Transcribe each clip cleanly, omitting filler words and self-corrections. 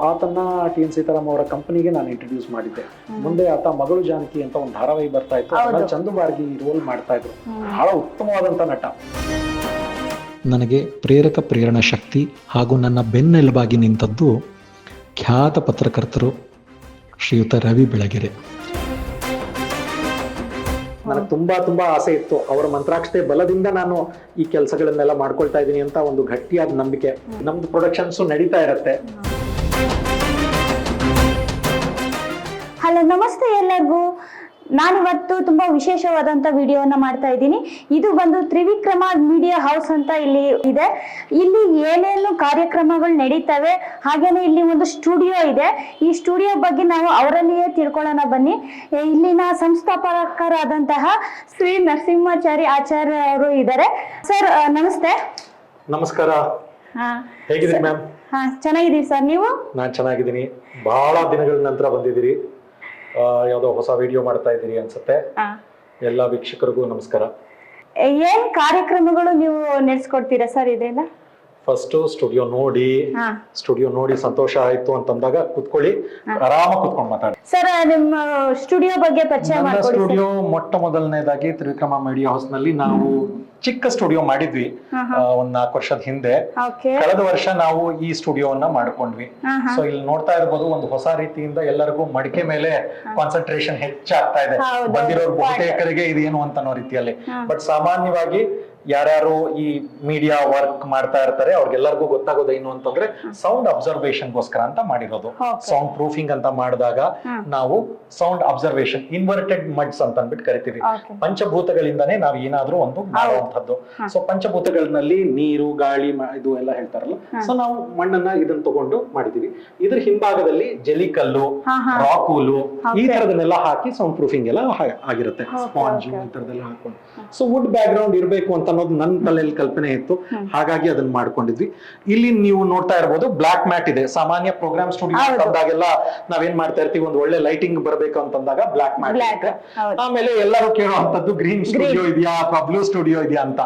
ಆತನ್ನ T N Sitaram ಅವರ ಕಂಪನಿಗೆ ನಾನು ಇಂಟ್ರೊಡ್ಯೂಸ್ ಮಾಡಿದ್ದೆ. ಮುಂದೆ ಆತ ಮಗಳು ಜಾನಕಿ ಅಂತ ಒಂದು ಧಾರಾವಾಹಿ ಬರ್ತಾ ಇತ್ತು, ಚಂದು ಬಾರ್ಗಿ ರೋಲ್ ಮಾಡ್ತಾ ಇದ್ರು. ಬಹಳ ಉತ್ತಮವಾದಂತ ನಟ. ನನಗೆ ಪ್ರೇರಣ ಶಕ್ತಿ ಹಾಗೂ ನನ್ನ ಬೆನ್ನೆಲುಬಾಗಿ ನಿಂತದ್ದು ಖ್ಯಾತ ಪತ್ರಕರ್ತರು ಶ್ರೀಯುತ ರವಿ ಬೆಳಗೆರೆ. ನನಗೆ ತುಂಬಾ ಆಸೆ ಇತ್ತು. ಅವರ ಮಂತ್ರಾಕ್ಷತೆ ಬಲದಿಂದ ನಾನು ಈ ಕೆಲಸಗಳನ್ನೆಲ್ಲ ಮಾಡ್ಕೊಳ್ತಾ ಇದ್ದೀನಿ ಅಂತ ಒಂದು ಗಟ್ಟಿಯಾದ ನಂಬಿಕೆ. ನಮ್ದು ಪ್ರೊಡಕ್ಷನ್ಸ್ ನಡೀತಾ ಇರತ್ತೆ. ಹಲೋ, ನಮಸ್ತೆ ಎಲ್ಲರಿಗೂ. ನಾನಿವತ್ತು ತುಂಬಾ ವಿಶೇಷವಾದಂತ ವಿಡಿಯೋನ ಮಾಡ್ತಾ ಇದ್ದೀನಿ. ಇದು ಬಂದು ತ್ರಿವಿಕ್ರಮ ಮೀಡಿಯಾ ಹೌಸ್ ಅಂತ ಇಲ್ಲಿ ಇದೆ. ಇಲ್ಲಿ ಏನೇನು ಕಾರ್ಯಕ್ರಮಗಳು ನಡೀತವೆ, ಹಾಗೇನೆ ಇಲ್ಲಿ ಒಂದು ಸ್ಟುಡಿಯೋ ಇದೆ. ಈ ಸ್ಟುಡಿಯೋ ಬಗ್ಗೆ ನಾವು ಅವರಲ್ಲಿಯೇ ತಿಳ್ಕೊಳ್ಳೋಣ ಬನ್ನಿ. ಇಲ್ಲಿನ ಸಂಸ್ಥಾಪಕರಾದಂತಹ ಶ್ರೀ ನರಸಿಂಹಾಚಾರಿ ಆಚಾರ್ಯ ಅವರು ಇದ್ದಾರೆ. ಸರ್ ನಮಸ್ತೆ. ನಮಸ್ಕಾರ. ಹೇಗಿದ್ದೀರಿ ಮ್ಯಾಮ್? ಚೆನ್ನಾಗಿದ್ದೀವಿ ಸರ್, ನೀವು? ನಾನ್ ಚೆನ್ನಾಗಿದ್ದೀನಿ. ಬಹಳ ದಿನಗಳ ನಂತರ ಬಂದಿದ್ದೀರಿ. ಯಾವುದೋ ಹೊಸ ವಿಡಿಯೋ ಮಾಡ್ತಾ ಇದ್ದೀರಿ ಅನ್ಸುತ್ತೆ. ಎಲ್ಲ ವೀಕ್ಷಕರಿಗೂ ನಮಸ್ಕಾರ. ಏನ್ ಕಾರ್ಯಕ್ರಮಗಳು ನೀವು ನಡೆಸ್ಕೊಡ್ತೀರಾ ಸರ್ ಇದರಿಂದ? ಫಸ್ಟ್ ಸ್ಟುಡಿಯೋ ನೋಡಿ ಸಂತೋಷ ಆಯ್ತು ಅಂತಂದಾಗ ಕುತ್ಕೊಳ್ಳಿ, ಆರಾಮಾಗಿ ಕುತ್ಕೊಂಡು ಮಾತಾಡಿ. ಸರ್ ನಿಮ್ಮ ಸ್ಟುಡಿಯೋ ಬಗ್ಗೆ ಪರಿಚಯ ಮಾಡ್ಕೊಡಿ. ಸ್ಟುಡಿಯೋ ಮೊಟ್ಟ ಮೊದಲನೇದಾಗಿ ತ್ರಿವಿಕ್ರಮ ಮೀಡಿಯಾ ಹೌಸ್ ನಲ್ಲಿ ನಾವು ಚಿಕ್ಕ ಸ್ಟುಡಿಯೋ ಮಾಡಿದ್ವಿ ಒಂದ್ 4 ವರ್ಷದ ಹಿಂದೆ. ಕಳೆದ ವರ್ಷ ನಾವು ಈ ಸ್ಟುಡಿಯೋವನ್ನ ಮಾಡ್ಕೊಂಡ್ವಿ. ಸೊ ಇಲ್ಲಿ ನೋಡ್ತಾ ಇರ್ಬೋದು, ಒಂದು ಹೊಸ ರೀತಿಯಿಂದ ಎಲ್ಲರಿಗೂ ಮಡಿಕೆ ಮೇಲೆ ಕಾನ್ಸಂಟ್ರೇಷನ್ ಹೆಚ್ಚಾಗ್ತಾ ಇದೆ. ಬಂದಿರೋರು ಬಹುತೇಕರಿಗೆ ಇದೇನು ಅಂತನೋ ರೀತಿಯಲ್ಲಿ. ಬಟ್ ಸಾಮಾನ್ಯವಾಗಿ ಯಾರ್ಯಾರು ಈ ಮೀಡಿಯಾ ವರ್ಕ್ ಮಾಡ್ತಾ ಇರ್ತಾರೆ ಅವ್ರಿಗೆಲ್ಲರಿಗೂ ಗೊತ್ತಾಗೋದೇನು ಅಂತಂದ್ರೆ ಸೌಂಡ್ ಅಬ್ಸರ್ವೇಷನ್ಗೋಸ್ಕರ ಅಂತ ಮಾಡಿರೋದು. ಸೌಂಡ್ ಪ್ರೂಫಿಂಗ್ ಅಂತ ಮಾಡಿದಾಗ ನಾವು ಸೌಂಡ್ ಅಬ್ಸರ್ವೇಷನ್, ಇನ್ವರ್ಟೆಡ್ ಮಡ್ಸ್ ಅಂತ ಅಂದ್ಬಿಟ್ಟು ಕರಿತೀವಿ. ಪಂಚಭೂತಗಳಿಂದಾನೇ ನಾವು ಏನಾದ್ರೂ ಒಂದು ಮಾಡುವಂತದ್ದು. ಸೊ ಪಂಚಭೂತಗಳಲ್ಲಿ ನೀರು, ಗಾಳಿ, ಇದು ಎಲ್ಲ ಹೇಳ್ತಾರಲ್ಲ. ಸೊ ನಾವು ಮಣ್ಣನ್ನ ಇದನ್ನ ತಗೊಂಡು ಮಾಡಿದೀವಿ. ಇದ್ರ ಹಿಂಭಾಗದಲ್ಲಿ ಜಲಿಕಲ್ಲು, ರಾಕೂಲು, ಈ ತರದನ್ನೆಲ್ಲ ಹಾಕಿ ಸೌಂಡ್ ಪ್ರೂಫಿಂಗ್ ಎಲ್ಲ ಆಗಿರುತ್ತೆ. ಸ್ಪಾಂಜ್ ಈ ತರದೆಲ್ಲ ಹಾಕೊಂಡು. ಸೊ ವುಡ್ ಬ್ಯಾಕ್ ಗ್ರೌಂಡ್ ಇರ್ಬೇಕು ಅಂತ ಅನ್ನೋದು ನನ್ನ ತಲೆಯಲ್ಲಿ ಕಲ್ಪನೆ ಇತ್ತು. ಹಾಗಾಗಿ ಅದನ್ನ ಮಾಡ್ಕೊಂಡಿದ್ವಿ. ಇಲ್ಲಿ ನೀವು ನೋಡ್ತಾ ಇರಬಹುದು ಬ್ಲಾಕ್ ಮ್ಯಾಟ್ ಇದೆ. ಸಾಮಾನ್ಯ ಪ್ರೋಗ್ರಾಮ್ ಸ್ಟುಡಿಯೋ ಅಂತಂದಾಗೆಲ್ಲ ನಾವೇನ್ ಮಾಡ್ತಾ ಇರ್ತೀವಿ, ಒಂದು ಒಳ್ಳೆ ಲೈಟಿಂಗ್ ಬರಬೇಕು ಅಂತಂದಾಗ ಬ್ಲಾಕ್ ಮ್ಯಾಟ್ ಇರುತ್ತೆ. ಆಮೇಲೆ ಎಲ್ಲರೂ ಕೇಳುವಂತದ್ದು ಗ್ರೀನ್ ಸ್ಟುಡಿಯೋ ಇದೆಯಾ ಅಥವಾ ಬ್ಲೂ ಸ್ಟುಡಿಯೋ ಇದೆಯಾ ಅಂತ.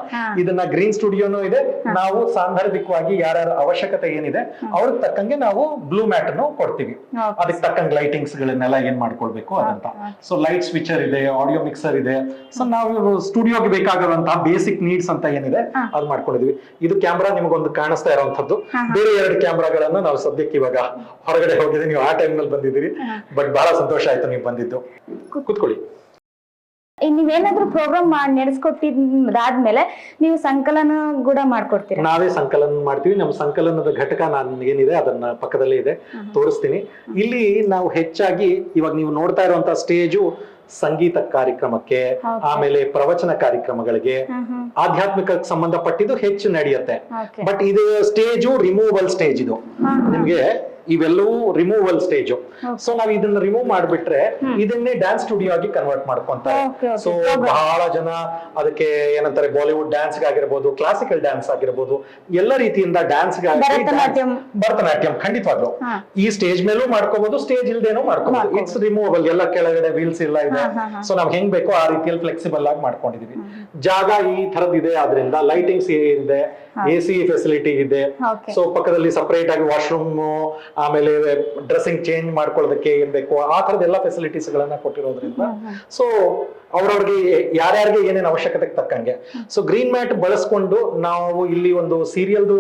ಇದನ್ನ ಗ್ರೀನ್ ಸ್ಟುಡಿಯೋನು ಇದೆ. ನಾವು ಸಾಂದರ್ಭಿಕವಾಗಿ ಯಾರ್ಯಾರ ಅವಶ್ಯಕತೆ ಏನಿದೆ ಅವ್ರಿಗೆ ತಕ್ಕಂಗೆ ನಾವು ಬ್ಲೂ ಮ್ಯಾಟ್ ಅನ್ನು ಕೊಡ್ತೀವಿ. ಅದಕ್ಕೆ ತಕ್ಕಂಗೆ ಲೈಟಿಂಗ್ಸ್ ಗಳನ್ನೆಲ್ಲ ಏನ್ ಮಾಡ್ಕೊಳ್ಬೇಕು ಅದಂತ. ಸೊ ಲೈಟ್ ಸ್ವಿಚರ್ ಇದೆ, ಆಡಿಯೋ ಮಿಕ್ಸರ್ ಇದೆ. ಸೊ ನಾವು ಸ್ಟುಡಿಯೋಗೆ ಬೇಕಾಗಿರುವಂತಹ ಬೇಸಿಕ್ ನೀಡ್ಸ್ ಅಂತ ಏನಿದೆ ಅದು ಮಾಡ್ಕೊಂಡಿದ್ವಿ. ಇದು ಕ್ಯಾಮ್ರಾ ನಿಮಗೊಂದು ಕಾಣಿಸ್ತಾ ಇರುವಂತದ್ದು. ಬೇರೆ 2 ಕ್ಯಾಮ್ರಾಗಳನ್ನ ನಾವು ಸದ್ಯಕ್ಕೆ ಇವಾಗ ಹೊರಗಡೆ ಹೋಗಿದೆ. ನೀವು ಆ ಟೈಮ್ ನಲ್ಲಿ ಬಂದಿದ್ದೀರಿ. ಬಟ್ ಬಹಳ ಸಂತೋಷ ಆಯ್ತು ನೀವು ಬಂದಿದ್ದು. ಕುತ್ಕೊಳ್ಳಿ. ನೀವೇನಾದ್ರೂ ಪ್ರೋಗ್ರಾಮ್ ನಡೆಸ್ಕೊಟ್ಟಿದ್ದಾದ್ಮೇಲೆ ನೀವು ಸಂಕಲನ ಕೂಡ ಮಾಡ್ಕೊಡ್ತೀರಾ? ನಾವೇ ಸಂಕಲನ ಮಾಡ್ತೀವಿ. ನಮ್ಮ ಸಂಕಲನದ ಘಟಕ ಏನಿದೆ ಅದನ್ನ ಪಕ್ಕದಲ್ಲೇ ಇದೆ, ತೋರಿಸ್ತೀನಿ. ಇಲ್ಲಿ ನಾವು ಹೆಚ್ಚಾಗಿ ಇವಾಗ ನೀವು ನೋಡ್ತಾ ಇರುವಂತಹ ಸ್ಟೇಜು ಸಂಗೀತ ಕಾರ್ಯಕ್ರಮಕ್ಕೆ, ಆಮೇಲೆ ಪ್ರವಚನ ಕಾರ್ಯಕ್ರಮಗಳಿಗೆ, ಆಧ್ಯಾತ್ಮಿಕಕ್ಕೆ ಸಂಬಂಧಪಟ್ಟಿದ್ದು ಹೆಚ್ಚು ನಡೆಯುತ್ತೆ. ಬಟ್ ಇದು ಸ್ಟೇಜು ರಿಮೂವಲ್ ಸ್ಟೇಜ್. ಇದು ನಿಮ್ಗೆ ಇವೆಲ್ಲವೂ ರಿಮೂವಲ್ ಸ್ಟೇಜ್. ಸೊ ನಾವ್ ಇದನ್ನ ರಿಮೂವ್ ಮಾಡ್ಬಿಟ್ರೆ ಇದನ್ನೇ ಡ್ಯಾನ್ಸ್ ಸ್ಟುಡಿಯೋ ಆಗಿ ಕನ್ವರ್ಟ್ ಮಾಡ್ಕೊಂತಾರೆ. ಸೊ ಬಹಳ ಜನ ಅದಕ್ಕೆ ಏನಂತಾರೆ, ಬಾಲಿವುಡ್ ಡ್ಯಾನ್ಸ್ ಆಗಿರ್ಬೋದು, ಕ್ಲಾಸಿಕಲ್ ಡ್ಯಾನ್ಸ್ ಆಗಿರ್ಬೋದು, ಎಲ್ಲ ರೀತಿಯಿಂದ ಡ್ಯಾನ್ಸ್ ಭರತನಾಟ್ಯಂ ಖಂಡಿತವಾಗ್ಲು ಈ ಸ್ಟೇಜ್ ಮೇಲೂ ಮಾಡ್ಕೋಬಹುದು, ಸ್ಟೇಜ್ ಇಲ್ದೇನೂ ಮಾಡ್ಕೋಬಹುದು. It's removable. ಎಲ್ಲ ಕೆಳಗಡೆ ವೀಲ್ಸ್ ಎಲ್ಲ ಇದೆ. ಸೊ ನಾವ್ ಹೆಂಗ್ ಬೇಕೋ ಆ ರೀತಿಯಲ್ಲಿ ಫ್ಲೆಕ್ಸಿಬಲ್ ಆಗಿ ಮಾಡ್ಕೊಂಡಿದೀವಿ. ಜಾಗ ಈ ತರದ್ ಇದೆ. ಆದ್ರಿಂದ ಲೈಟಿಂಗ್ಸ್ ಇದೆ, AC ಫೆಸಿಲಿಟಿ ಇದೆ. ಸೊ ಪಕ್ಕದಲ್ಲಿ ಸಪರೇಟ್ ಆಗಿ ವಾಶ್ರೂಮ್, ಆಮೇಲೆ ಡ್ರೆಸ್ಸಿಂಗ್ ಚೇಂಜ್ ಮಾಡ್ಕೊಳ್ಳೋದಕ್ಕೆ ಏನ್ ಬೇಕು ಆ ತರದ ಎಲ್ಲ ಫೆಸಿಲಿಟೀಸ್ ಗಳನ್ನ ಕೊಟ್ಟಿರೋದ್ರಿಂದ ಸೊ ಅವ್ರವ್ರಿಗೆ ಯಾರ್ಯಾರಿಗೆ ಏನೇನು ಅವಶ್ಯಕತೆಗೆ ತಕ್ಕಂಗೆ. ಸೊ ಗ್ರೀನ್ ಮ್ಯಾಟ್ ಬಳಸ್ಕೊಂಡು ನಾವು ಇಲ್ಲಿ ಒಂದು ಸೀರಿಯಲ್ದು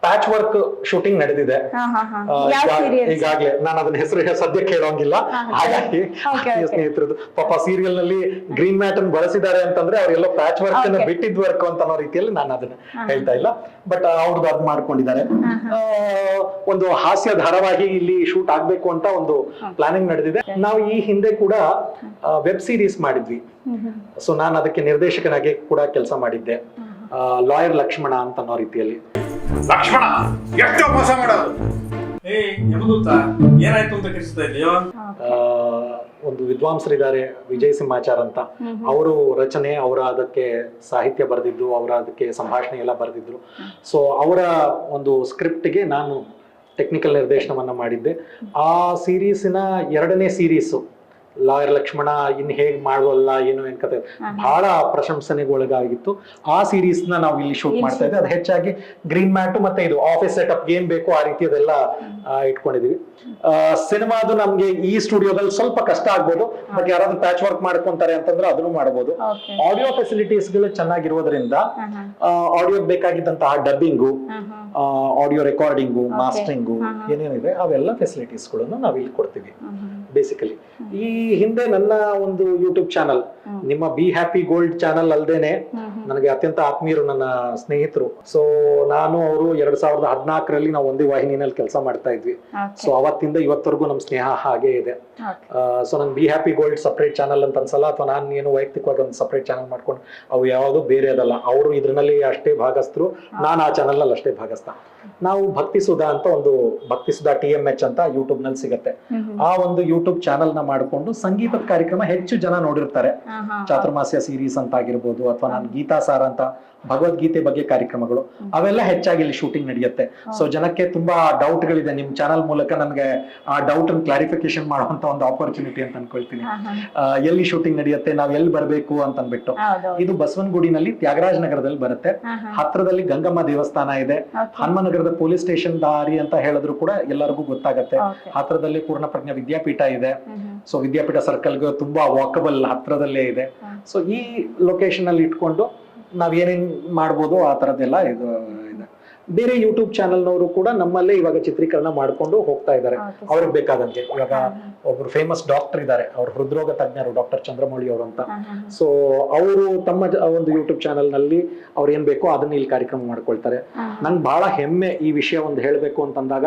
ಪ್ಯಾಚ್ ವರ್ಕ್ ಶೂಟಿಂಗ್ ನಡೆದಿದೆ ಈಗಾಗ್ಲೇ. ನಾನು ಅದನ್ನ ಹೆಸರು ಸದ್ಯಕ್ಕೆ ಹೇಳೋಂಗಿಲ್ಲ. ಹಾಗಾಗಿ ಸ್ನೇಹಿತರದ್ದು ಪಾಪ ಸೀರಿಯಲ್ ನಲ್ಲಿ ಗ್ರೀನ್ ಮ್ಯಾಟ್ ಅನ್ನು ಬಳಸಿದ್ದಾರೆ ಅಂತಂದ್ರೆ ಅವ್ರೆಲ್ಲೋ ಪ್ಯಾಚ್ ವರ್ಕ್ ಅನ್ನ ಬಿಟ್ಟಿದ್ ವರ್ಕ್ ಅಂತ ಅನ್ನೋ ರೀತಿಯಲ್ಲಿ ನಾನು ಅದನ್ನ ಹೇಳ್ತಾ ಇಲ್ಲ. ಬಟ್ ಅವ್ರದ್ದು ಅದ್ ಮಾಡ್ಕೊಂಡಿದ್ದಾರೆ. ಒಂದು ಹಾಸ್ಯ ಧಾರಾವಾಹಿ ಇಲ್ಲಿ ಶೂಟ್ ಆಗ್ಬೇಕು ಅಂತ ಒಂದು ಪ್ಲಾನಿಂಗ್ ನಡೆದಿದೆ. ನಾವು ಈ ಹಿಂದೆ ಕೂಡ ವೆಬ್ ಸೀರೀಸ್ ಮಾಡಿದ್ವಿ. ಸೊ ನಾನು ಅದಕ್ಕೆ ನಿರ್ದೇಶಕನಾಗಿ ಕೂಡ ಕೆಲಸ ಮಾಡಿದ್ದೆ. ಲಾಯರ್ ಲಕ್ಷ್ಮಣ ಅಂತ ಅನ್ನೋ ರೀತಿಯಲ್ಲಿ. ಲಕ್ಷ್ಮಣ ಎಷ್ಟು ಮೋಸ ಮಾಡೋದು? ಏನಾಯ್ತು ಅಂತ ಕರಿಸ್ತಾ ಇದೆಯೋ? ಒಂದು ವಿದ್ವಾಂಸರಿದ್ದಾರೆ, ವಿಜಯ್ ಸಿಂಹಾಚಾರ್ ಅಂತ. ಅವರು ರಚನೆ, ಅವರ ಅದಕ್ಕೆ ಸಾಹಿತ್ಯ ಬರೆದಿದ್ದು, ಅವರ ಅದಕ್ಕೆ ಸಂಭಾಷಣೆ ಎಲ್ಲ ಬರೆದಿದ್ರು. ಸೊ ಅವರ ಒಂದು ಸ್ಕ್ರಿಪ್ಟ್ಗೆ ನಾನು ಟೆಕ್ನಿಕಲ್ ನಿರ್ದೇಶನವನ್ನ ಮಾಡಿದ್ದೆ. ಆ ಸೀರೀಸಿನ 2ನೇ ಸೀರೀಸು ಲಾಯರ್ ಲಕ್ಷ್ಮಣ ಇನ್ ಹೇಗ್ ಮಾಡುವಲ್ಲ ಏನು ಏನ್ ಕತೆ ಬಹಳ ಪ್ರಶಂಸನೆಗೆ ಒಳಗಾಗಿತ್ತು. ಆ ಸೀರೀಸ್ ನ ನಾವು ಇಲ್ಲಿ ಶೂಟ್ ಮಾಡ್ತಾ ಇದ್ವಿ. ಅದು ಹೆಚ್ಚಾಗಿ ಗ್ರೀನ್ ಮ್ಯಾಟ್ ಮತ್ತೆ ಇದು ಆಫೀಸ್ ಸೆಟಪ್ ಏನ್ ಬೇಕು ಆ ರೀತಿಯದೆಲ್ಲ ಇಟ್ಕೊಂಡಿದೀವಿ. ಸಿನಿಮಾದು ನಮ್ಗೆ ಈ ಸ್ಟುಡಿಯೋದಲ್ಲಿ ಸ್ವಲ್ಪ ಕಷ್ಟ ಆಗ್ಬೋದು, ಬಟ್ ಯಾರಾದ್ರೂ ಪ್ಯಾಚ್ ವರ್ಕ್ ಮಾಡ್ಕೊಂತಾರೆ ಅಂತಂದ್ರೆ ಅದನ್ನು ಮಾಡಬಹುದು. ಆಡಿಯೋ ಫೆಸಿಲಿಟೀಸ್ ಗಳು ಚೆನ್ನಾಗಿರೋದ್ರಿಂದ ಆಡಿಯೋ ಬೇಕಾಗಿದ್ದಂತಹ ಡಬ್ಬಿಂಗು, ಆಡಿಯೋ ರೆಕಾರ್ಡಿಂಗು, ಮಾಸ್ಟರಿಂಗು ಏನೇನಿದೆ ಅವೆಲ್ಲ ಫೆಸಿಲಿಟೀಸ್ ಗಳನ್ನು ನಾವು ಇಲ್ಲಿ ಕೊಡ್ತೀವಿ ಬೇಸಿಕಲಿ. ಈ ಹಿಂದೆ ನನ್ನ ಒಂದು ಯೂಟ್ಯೂಬ್ ಚಾನಲ್, ನಿಮ್ಮ ಬಿ ಹ್ಯಾಪಿ ಗೋಲ್ಡ್ ಚಾನಲ್ ಅಲ್ದೇನೆ ನನಗೆ ಅತ್ಯಂತ ಆತ್ಮೀಯರು, ನನ್ನ ಸ್ನೇಹಿತರು. ಸೊ ನಾನು ಅವರು 2014ರಲ್ಲಿ ನಾವು ಒಂದೇ ವಾಹಿನಿನಲ್ಲಿ ಕೆಲಸ ಮಾಡ್ತಾ ಇದ್ವಿ. ಸೊ ಅವತ್ತಿಂದ ಇವತ್ತವರೆಗೂ ನಮ್ಮ ಸ್ನೇಹ ಹಾಗೆ ಇದೆ. ಸೊ ನನ್ be happy gold separate channel ಅಂತ ಅನ್ಸಲ್ಲ, ಅಥವಾ ನಾನು ಏನು ವೈಯಕ್ತಿಕವಾಗಿ ಒಂದು ಸಪರೇಟ್ ಚಾನಲ್ ಮಾಡ್ಕೊಂಡು ಅವು ಯಾವುದು ಬೇರೆ ಅದಲ್ಲ. ಅವರು ಇದ್ರಲ್ಲಿ ಅಷ್ಟೇ ಭಾಗಸ್ಥರು, ನಾನು ಆ ಚಾನಲ್ ನಲ್ಲಿ ಅಷ್ಟೇ ಭಾಗಸ್ಥ. ನಾವು ಭಕ್ತಿ ಸುಧಾ ಅಂತ ಒಂದು ಭಕ್ತಿ ಸುಧಾ TMH ಅಂತ ಯೂಟ್ಯೂಬ್ ನಲ್ಲಿ ಸಿಗತ್ತೆ. ಆ ಒಂದು ಯೂಟ್ಯೂಬ್ ಚಾನಲ್ ನ ಮಾಡ್ಕೊಂಡು ಸಂಗೀತದ ಕಾರ್ಯಕ್ರಮ ಹೆಚ್ಚು ಜನ ನೋಡಿರ್ತಾರೆ. ಚಾತುರ್ಮಾಸ್ಯ ಸೀರೀಸ್ ಅಂತ ಆಗಿರ್ಬೋದು, ಅಥವಾ ನಾನು ಗೀತಾ ಸಾರ ಅಂತ ಭಗವದ್ಗೀತೆ ಬಗ್ಗೆ ಕಾರ್ಯಕ್ರಮಗಳು, ಅವೆಲ್ಲ ಹೆಚ್ಚಾಗಿ ಇಲ್ಲಿ ಶೂಟಿಂಗ್ ನಡೆಯುತ್ತೆ. ಸೊ ಜನಕ್ಕೆ ತುಂಬಾ ಡೌಟ್ ಗಳಿದೆ, ನಿಮ್ ಚಾನಲ್ ಮೂಲಕ ನನ್ಗೆ ಆ ಡೌಟ್ ಅನ್ನು ಕ್ಲಾರಿಫಿಕೇಶನ್ ಮಾಡುವಂತ ಒಂದು ಆಪರ್ಚುನಿಟಿ ಅಂತ ಅನ್ಕೊಳ್ತೀನಿ. ಎಲ್ಲಿ ಶೂಟಿಂಗ್ ನಡೆಯುತ್ತೆ, ನಾವ್ ಎಲ್ಲಿ ಬರ್ಬೇಕು ಅಂತ ಅನ್ಬಿಟ್ಟು. ಇದು ಬಸವನಗುಡಿನಲ್ಲಿ ತ್ಯಾಗರಾಜ ನಗರದಲ್ಲಿ ಬರುತ್ತೆ. ಹತ್ರದಲ್ಲಿ ಗಂಗಮ್ಮ ದೇವಸ್ಥಾನ ಇದೆ. ಹನುಮನಗರದ ಪೊಲೀಸ್ ಸ್ಟೇಷನ್ ದಾರಿ ಅಂತ ಹೇಳಿದ್ರು ಕೂಡ ಎಲ್ಲರಿಗೂ ಗೊತ್ತಾಗತ್ತೆ. ಹತ್ರದಲ್ಲಿ ಪೂರ್ಣಪ್ರಜ್ಞ ವಿದ್ಯಾಪೀಠ ಇದೆ. ಸೊ ವಿದ್ಯಾಪೀಠ ಸರ್ಕಲ್ಗೆ ತುಂಬಾ ವಾಕಬಲ್ ಹತ್ರದಲ್ಲೇ ಇದೆ. ಸೊ ಈ ಲೊಕೇಶನ್ ಅಲ್ಲಿ ಇಟ್ಕೊಂಡು ನಾವ್ ಏನೇನ್ ಮಾಡ್ಬೋದು ಆ ತರದ್ದೆಲ್ಲ ಇದು ಇದೆ. ಬೇರೆ ಯೂಟ್ಯೂಬ್ ಚಾನೆಲ್ನವರು ಕೂಡ ನಮ್ಮಲ್ಲೇ ಇವಾಗ ಚಿತ್ರೀಕರಣ ಮಾಡ್ಕೊಂಡು ಹೋಗ್ತಾ ಇದ್ದಾರೆ ಅವ್ರಿಗೆ ಬೇಕಾದಂತೆ. ಇವಾಗ ಒಬ್ರು ಫೇಮಸ್ ಡಾಕ್ಟರ್ ಇದ್ದಾರೆ, ಅವ್ರ ಹೃದ್ರೋಗ ತಜ್ಞರು, ಡಾಕ್ಟರ್ ಚಂದ್ರಮೌಳಿ ಅವರು ಅಂತ. ಸೊ ಅವರು ತಮ್ಮ ಒಂದು ಯೂಟ್ಯೂಬ್ ಚಾನೆಲ್ ನಲ್ಲಿ ಅವ್ರು ಏನ್ ಬೇಕೋ ಅದನ್ನ ಇಲ್ಲಿ ಕಾರ್ಯಕ್ರಮ ಮಾಡ್ಕೊಳ್ತಾರೆ. ನಂಗೆ ಬಹಳ ಹೆಮ್ಮೆ ಈ ವಿಷಯ ಒಂದು ಹೇಳ್ಬೇಕು ಅಂತಂದಾಗ,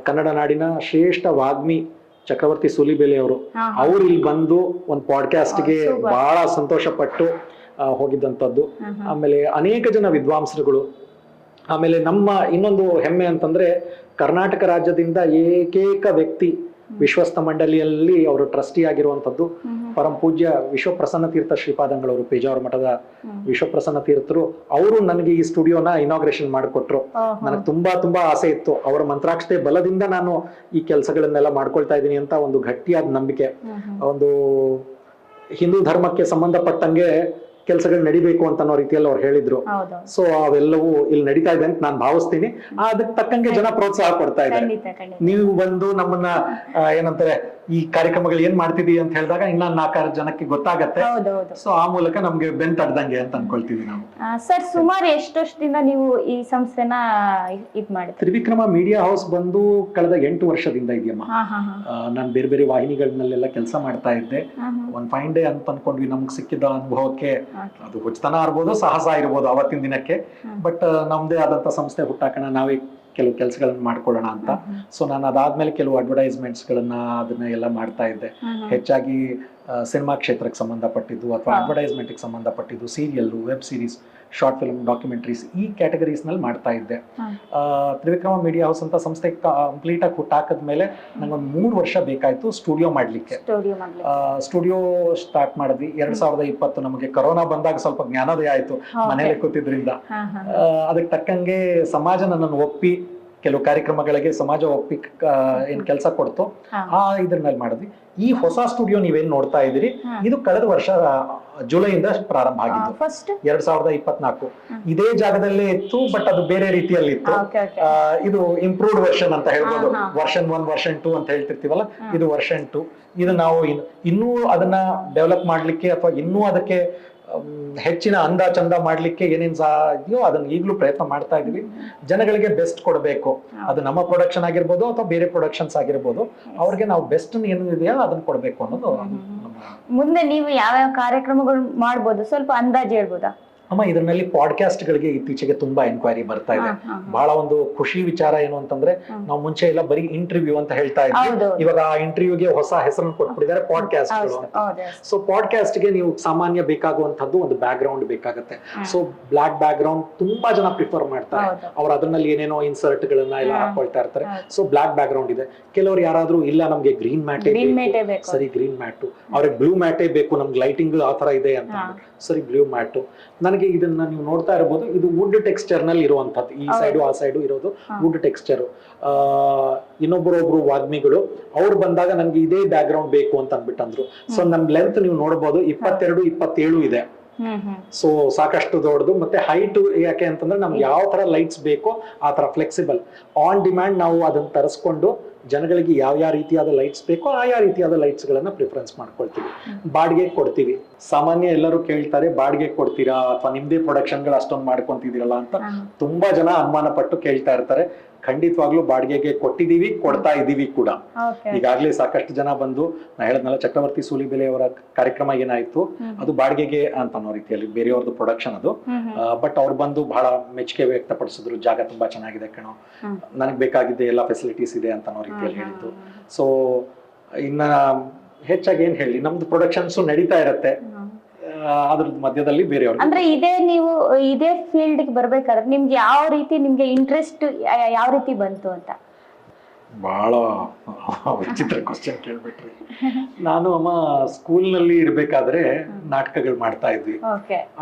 ಕನ್ನಡ ನಾಡಿನ ಶ್ರೇಷ್ಠ ವಾಗ್ಮಿ ಚಕ್ರವರ್ತಿ ಸೂಲಿಬೇಲಿ ಅವರು ಇಲ್ಲಿ ಬಂದು ಒಂದು ಪಾಡ್ಕಾಸ್ಟ್ಗೆ ಬಹಳ ಸಂತೋಷ ಪಟ್ಟು ಹೋಗಿದ್ದಂಥದ್ದು. ಆಮೇಲೆ ಅನೇಕ ಜನ ವಿದ್ವಾಂಸರುಗಳು. ಆಮೇಲೆ ನಮ್ಮ ಇನ್ನೊಂದು ಹೆಮ್ಮೆ ಅಂತಂದ್ರೆ, ಕರ್ನಾಟಕ ರಾಜ್ಯದಿಂದ ಏಕೈಕ ವ್ಯಕ್ತಿ ವಿಶ್ವಸ್ತ ಮಂಡಳಿಯಲ್ಲಿ ಅವರು ಟ್ರಸ್ಟಿ ಆಗಿರುವಂತದ್ದು ಪರಂ ಪೂಜ್ಯ ವಿಶ್ವಪ್ರಸನ್ನ ತೀರ್ಥ ಶ್ರೀಪಾದಂಗಳವರು, ಪೇಜಾವರ ಮಠದ ವಿಶ್ವಪ್ರಸನ್ನ ತೀರ್ಥರು. ಅವರು ನನಗೆ ಈ ಸ್ಟುಡಿಯೋನ ಇನಾಗ್ರೇಷನ್ ಮಾಡಿಕೊಟ್ರು. ನನಗೆ ತುಂಬಾ ಆಸೆ ಇತ್ತು. ಅವರ ಮಂತ್ರಾಕ್ಷತೆ ಬಲದಿಂದ ನಾನು ಈ ಕೆಲಸಗಳನ್ನೆಲ್ಲ ಮಾಡ್ಕೊಳ್ತಾ ಇದ್ದೀನಿ ಅಂತ ಒಂದು ಗಟ್ಟಿಯಾದ ನಂಬಿಕೆ. ಒಂದು ಹಿಂದೂ ಧರ್ಮಕ್ಕೆ ಸಂಬಂಧಪಟ್ಟಂಗೆ ಕೆಲಸಗಳು ನಡಿಬೇಕು ಅಂತ ಅನ್ನೋ ರೀತಿಯಲ್ಲಿ ಅವ್ರು ಹೇಳಿದ್ರು. ಸೊ ಅವೆಲ್ಲವೂ ಇಲ್ಲಿ ನಡೀತಾ ಇದೆ ಅಂತ ನಾನು ಭಾವಿಸ್ತೀನಿ. ಅದಕ್ಕೆ ತಕ್ಕಂಗೆ ಜನ ಪ್ರೋತ್ಸಾಹ ಕೊಡ್ತಾ ಇದ್ದಾರೆ. ನೀವು ಬಂದು ನಮ್ಮನ್ನ ಏನಂತಾರೆ ಈ ಕಾರ್ಯಕ್ರಮಗಳು ಏನ್ ಮಾಡ್ತಿದೀವಿ ಅಂತ ಹೇಳಿದಾಗ ಇನ್ನ 4 ಜನಕ್ಕೆ ಗೊತ್ತಾಗತ್ತೆ. ಸೊ ಆ ಮೂಲಕ ನಮ್ಗೆ ಬೆನ್ ತಡ್ದಂಗೆ ಅಂತ ಅನ್ಕೊಳ್ತೀವಿ ನಾವು. ಸರ್, ಸುಮಾರು ಎಷ್ಟು ವರ್ಷದಿಂದ ನೀವು ಈ ಸಂಸ್ಥೆನ ಇದ್ ಮಾಡಿದ್ರಿ? ತ್ರಿವಿಕ್ರಮ ಮೀಡಿಯಾ ಹೌಸ್ ಬಂದು ಕಳೆದ 8 ವರ್ಷದಿಂದ ಇದೆಯಮ್ಮ. ನಾನು ಬೇರೆ ವಾಹಿನಿಗಳನ್ನೆಲ್ಲ ಕೆಲಸ ಮಾಡ್ತಾ ಇದ್ದೆ. ಒಂದ್ ಫೈನ್ ಡೇ ಅಂತ ಅನ್ಕೊಂಡ್ವಿ. ನಮ್ಗೆ ಸಿಕ್ಕಿದ ಅನುಭವಕ್ಕೆ ಅದು ಹುಚ್ಚತನ ಇರ್ಬೋದು, ಸಾಹಸ ಇರ್ಬೋದು ಅವತ್ತಿನ ದಿನಕ್ಕೆ. ಬಟ್ ನಮ್ದೇ ಆದಂತ ಸಂಸ್ಥೆ ಹುಟ್ಟಾಕೋಣ, ನಾವೇ ಕೆಲವು ಕೆಲಸಗಳನ್ನ ಮಾಡ್ಕೊಳ್ಳೋಣ ಅಂತ. ಸೊ ನಾನು ಅದಾದ್ಮೇಲೆ ಕೆಲವು ಅಡ್ವರ್ಟೈಸ್ಮೆಂಟ್ಸ್ ಗಳನ್ನ ಅದನ್ನ ಎಲ್ಲ ಮಾಡ್ತಾ ಇದ್ದೆ. ಹೆಚ್ಚಾಗಿ ಸಿನಿಮಾ ಕ್ಷೇತ್ರಕ್ಕೆ ಸಂಬಂಧಪಟ್ಟಿದ್ದು ಅಥವಾ ಅಡ್ವರ್ಟೈಸ್ಮೆಂಟ್ ಸಂಬಂಧಪಟ್ಟಿದ್ದು, serial, web series, short film, documentaries, ಈ ಕ್ಯಾಟಗರೀಸ್ ನಲ್ಲಿ ಮಾಡ್ತಾ ಇದ್ದೆ. ತ್ರಿವಿಕ್ರಮ ಮೀಡಿಯಾ ಹೌಸ್ ಅಂತ ಸಂಸ್ಥೆ ಕಂಪ್ಲೀಟ್ ಆಗಿ ಹುಟ್ಟಾಕದ್ಮೇಲೆ ನಂಗೊಂದು 3 ವರ್ಷ ಬೇಕಾಯ್ತು ಸ್ಟುಡಿಯೋ ಮಾಡ್ಲಿಕ್ಕೆ. ಸ್ಟುಡಿಯೋ ಸ್ಟಾರ್ಟ್ ಮಾಡಿದ್ವಿ 2020. ನಮಗೆ ಕೊರೋನಾ ಬಂದಾಗ ಸ್ವಲ್ಪ ಜ್ಞಾನೋದಯ ಆಯ್ತು ಮನೇಲಿ ಕೂತಿದ್ರಿಂದ. ಅದಕ್ಕೆ ತಕ್ಕಂಗೆ ಸಮಾಜ ನನ್ನನ್ನು ಒಪ್ಪಿ ಕೆಲವು ಕಾರ್ಯಕ್ರಮಗಳಿಗೆ ಸಮಾಜ ಒಪ್ಪಿ ಏನ್ ಕೆಲಸ ಕೊಡ್ತು, ಆ ಇದ್ರಲ್ಲಿ ಮಾಡಿದ್ವಿ. ಈ ಹೊಸ ಸ್ಟುಡಿಯೋ ನೀವೇನ್ ನೋಡ್ತಾ ಇದ್ದೀರಿ, ಇದು ಕಳೆದ ವರ್ಷ ಜುಲೈಯಿಂದ ಪ್ರಾರಂಭ ಆಗಿದ್ದು, 2024. ಇದೇ ಜಾಗದಲ್ಲೇ ಇತ್ತು, ಬಟ್ ಅದು ಬೇರೆ ರೀತಿಯಲ್ಲಿ ಇತ್ತು. ಇದು ಇಂಪ್ರೂವ್ಡ್ ವರ್ಷನ್ ಅಂತ ಹೇಳ್ಬೋದು. ವರ್ಷನ್ 1, ವರ್ಷನ್ 2 ಅಂತ ಹೇಳ್ತಿರ್ತೀವಲ್ಲ, ಇದು ವರ್ಷನ್ 2. ಇದು ನಾವು ಇನ್ನೂ ಅದನ್ನ ಡೆವಲಪ್ ಮಾಡ್ಲಿಕ್ಕೆ ಅಥವಾ ಇನ್ನೂ ಅದಕ್ಕೆ ಹೆಚ್ಚಿನ ಅಂದ ಚಂದ ಮಾಡ್ಲಿಕ್ಕೆ ಏನೇನ್ ಇದೆಯೋ ಅದನ್ನ ಈಗಲೂ ಪ್ರಯತ್ನ ಮಾಡ್ತಾ ಇದೀವಿ. ಜನಗಳಿಗೆ ಬೆಸ್ಟ್ ಕೊಡಬೇಕು. ಅದು ನಮ್ಮ ಪ್ರೊಡಕ್ಷನ್ ಆಗಿರ್ಬೋದು ಅಥವಾ ಬೇರೆ ಪ್ರೊಡಕ್ಷನ್ಸ್ ಆಗಿರ್ಬೋದು, ಅವ್ರಿಗೆ ನಾವು ಬೆಸ್ಟ್ ಏನು ಇದೆಯೋ ಅದನ್ನ ಕೊಡ್ಬೇಕು ಅನ್ನೋದು. ಮುಂದೆ ನೀವು ಯಾವ ಕಾರ್ಯಕ್ರಮಗಳು ಮಾಡ್ಬೋದು, ಸ್ವಲ್ಪ ಅಂದಾಜು ಹೇಳ್ಬೋದಾ? ಅಮ್ಮ, ಇದರಲ್ಲಿ ಪಾಡ್ಕಾಸ್ಟ್ ಗಳಿಗೆ ಇತ್ತೀಚೆಗೆ ತುಂಬಾ ಎನ್ಕ್ವೈರಿ ಬರ್ತಾ ಇದೆ. ಬಹಳ ಒಂದು ಖುಷಿ ವಿಚಾರ ಏನು ಅಂತಂದ್ರೆ, ನಾವು ಮುಂಚೆ ಎಲ್ಲ ಬರೀ ಇಂಟರ್ವ್ಯೂ ಅಂತ ಹೇಳ್ತಾ ಇದ್ವಿ. ಇವಾಗ ಆ ಇಂಟರ್ವ್ಯೂಗೆ ಹೊಸ ಹೆಸರನ್ನು ಕೊಟ್ಬಿಟ್ಟಿದ್ದಾರೆ, ಪಾಡ್ಕಾಸ್ಟ್ ಗಳು. ಸೊ ಪಾಡ್ಕಾಸ್ಟ್ ಗೆ ನೀವು ಸಾಮಾನ್ಯ ಬೇಕಾಗುವಂತದ್ದು ಒಂದು ಬ್ಯಾಕ್ ಗ್ರೌಂಡ್ ಬೇಕಾಗತ್ತೆ. ಸೊ ಬ್ಲಾಕ್ ಬ್ಯಾಕ್ ಗ್ರೌಂಡ್ ತುಂಬಾ ಜನ ಪ್ರಿಫರ್ ಮಾಡ್ತಾರೆ. ಅವ್ರು ಅದರಲ್ಲಿ ಏನೇನೋ ಇನ್ಸರ್ಟ್ ಗಳನ್ನ ಎಲ್ಲ ಹಾಕೊಳ್ತಾ ಇರ್ತಾರೆ. ಸೊ ಬ್ಲಾಕ್ ಬ್ಯಾಕ್ ಗ್ರೌಂಡ್ ಇದೆ. ಕೆಲವರು ಯಾರಾದ್ರೂ ಇಲ್ಲ ನಮ್ಗೆ ಗ್ರೀನ್ ಮ್ಯಾಟೇ ಬೇಕು, ಸರಿ ಗ್ರೀನ್ ಮ್ಯಾಟು. ಅವ್ರಿಗೆ ಬ್ಲೂ ಮ್ಯಾಟೇ ಬೇಕು, ನಮ್ಗೆ ಲೈಟಿಂಗ್ ಆ ತರ ಇದೆ ಅಂತ, ಸರಿ ಬ್ಲೂ ಮ್ಯಾಟು. ನನಗೆ ನನಗೆ ಇದನ್ನ ನೀವು ನೋಡ್ತಾ ಇರಬಹುದು, ಇದು ವುಡ್ ಟೆಕ್ಸ್ಚರ್ ನಲ್ಲಿ ಇರುವಂತದ್ದು, ಈ ಸೈಡು ಆ ಸೈಡು ಇರೋದು ವುಡ್ ಟೆಕ್ಸ್ಚರ್. ಇನ್ನೊಬ್ಬರೊಬ್ರು ವಾಗ್ಮಿಗಳು ಅವ್ರು ಬಂದಾಗ ನನ್ಗೆ ಇದೇ ಬ್ಯಾಕ್ ಗ್ರೌಂಡ್ ಬೇಕು ಅಂತ ಅಂದ್ಬಿಟ್ಟಂದ್ರು. ಸೊ ನಮ್ ಲೆಂತ್ ನೀವು ನೋಡಬಹುದು 22, 27 ಇದೆ. ಸೊ ಸಾಕಷ್ಟು ದೊಡ್ಡದು. ಮತ್ತೆ ಹೈಟ್ ಯಾಕೆ ಅಂತಂದ್ರೆ ನಮ್ಗೆ ಯಾವ ತರ ಲೈಟ್ಸ್ ಬೇಕೋ ಆ ತರ ಫ್ಲೆಕ್ಸಿಬಲ್, ಆನ್ ಡಿಮ್ಯಾಂಡ್ ನಾವು ಅದನ್ನ ತರಿಸ್ಕೊಂಡು ಜನಗಳಿಗೆ ಯಾವ ರೀತಿಯಾದ ಲೈಟ್ಸ್ ಬೇಕೋ ಆಯಾ ರೀತಿಯಾದ ಲೈಟ್ಸ್ ಗಳನ್ನ ಪ್ರಿಫರೆನ್ಸ್ ಮಾಡ್ಕೊಳ್ತೀವಿ. ಬಾಡಿಗೆ ಕೊಡ್ತೀವಿ. ಸಾಮಾನ್ಯ ಎಲ್ಲರೂ ಕೇಳ್ತಾರೆ, ಬಾಡಿಗೆ ಕೊಡ್ತೀರಾ ಅಥವಾ ನಿಮ್ದೇ ಪ್ರೊಡಕ್ಷನ್ ಗಳು ಅಷ್ಟೊಂದು ಮಾಡ್ಕೊಂತಿದ್ದೀರಲ್ಲ ಅಂತ ತುಂಬಾ ಜನ ಅನುಮಾನ ಪಟ್ಟು ಕೇಳ್ತಾ ಇರ್ತಾರೆ. ಖಂಡಿತವಾಗ್ಲೂ ಬಾಡಿಗೆಗೆ ಕೊಟ್ಟಿದೀವಿ, ಕೊಡ್ತಾ ಇದೀವಿ ಕೂಡ. ಈಗಾಗ್ಲೇ ಸಾಕಷ್ಟು ಜನ ಬಂದು, ನಾ ಹೇಳದ್ನಲ್ಲ ಚಕ್ರವರ್ತಿ ಸೂಲಿಬೆಲೆ ಅವರ ಕಾರ್ಯಕ್ರಮ ಏನಾಯ್ತು ಅದು ಬಾಡಿಗೆಗೆ ಅಂತ ಅನ್ನೋ ರೀತಿಯಲ್ಲಿ ಬೇರೆಯವ್ರದ್ದು ಪ್ರೊಡಕ್ಷನ್ ಅದು. ಬಟ್ ಅವ್ರು ಬಂದು ಬಹಳ ಮೆಚ್ಚುಗೆ ವ್ಯಕ್ತಪಡಿಸಿದ್ರು, ಜಾಗ ತುಂಬಾ ಚೆನ್ನಾಗಿದೆ ಕಣೋ, ನನಗ್ ಬೇಕಾಗಿದ್ದೆ ಎಲ್ಲಾ ಫೆಸಿಲಿಟೀಸ್ ಇದೆ ಅಂತ ಅನ್ನೋ ರೀತಿಯಲ್ಲಿ ಹೇಳಿದ್ದು. ಸೊ ಇನ್ನ ಹೆಚ್ಚಾಗಿ ಏನ್ ಹೇಳಿ, ನಮ್ದು ಪ್ರೊಡಕ್ಷನ್ಸ್ ನಡೀತಾ ಇರತ್ತೆ, ಅದ್ರದ್ದು ಮಧ್ಯದಲ್ಲಿ ಬೇರೆಯವ್ರು. ಅಂದ್ರೆ ಇದೇ ಫೀಲ್ಡ್ ಗೆ ಬರ್ಬೇಕಾದ್ರೆ ನಿಮ್ಗೆ ಯಾವ ರೀತಿ ನಿಮ್ಗೆ ಇಂಟ್ರೆಸ್ಟ್ ಯಾವ ರೀತಿ ಬಂತು ಅಂತ? ಬಹಳ ವಿಚಿತ್ರ ಕ್ವಶನ್ ಕೇಳ್ಬಿಟ್ರಿ. ನಾನು ಸ್ಕೂಲ್ ನಲ್ಲಿ ಇರ್ಬೇಕಾದ್ರೆ ನಾಟಕಗಳು ಮಾಡ್ತಾ ಇದ್ವಿ.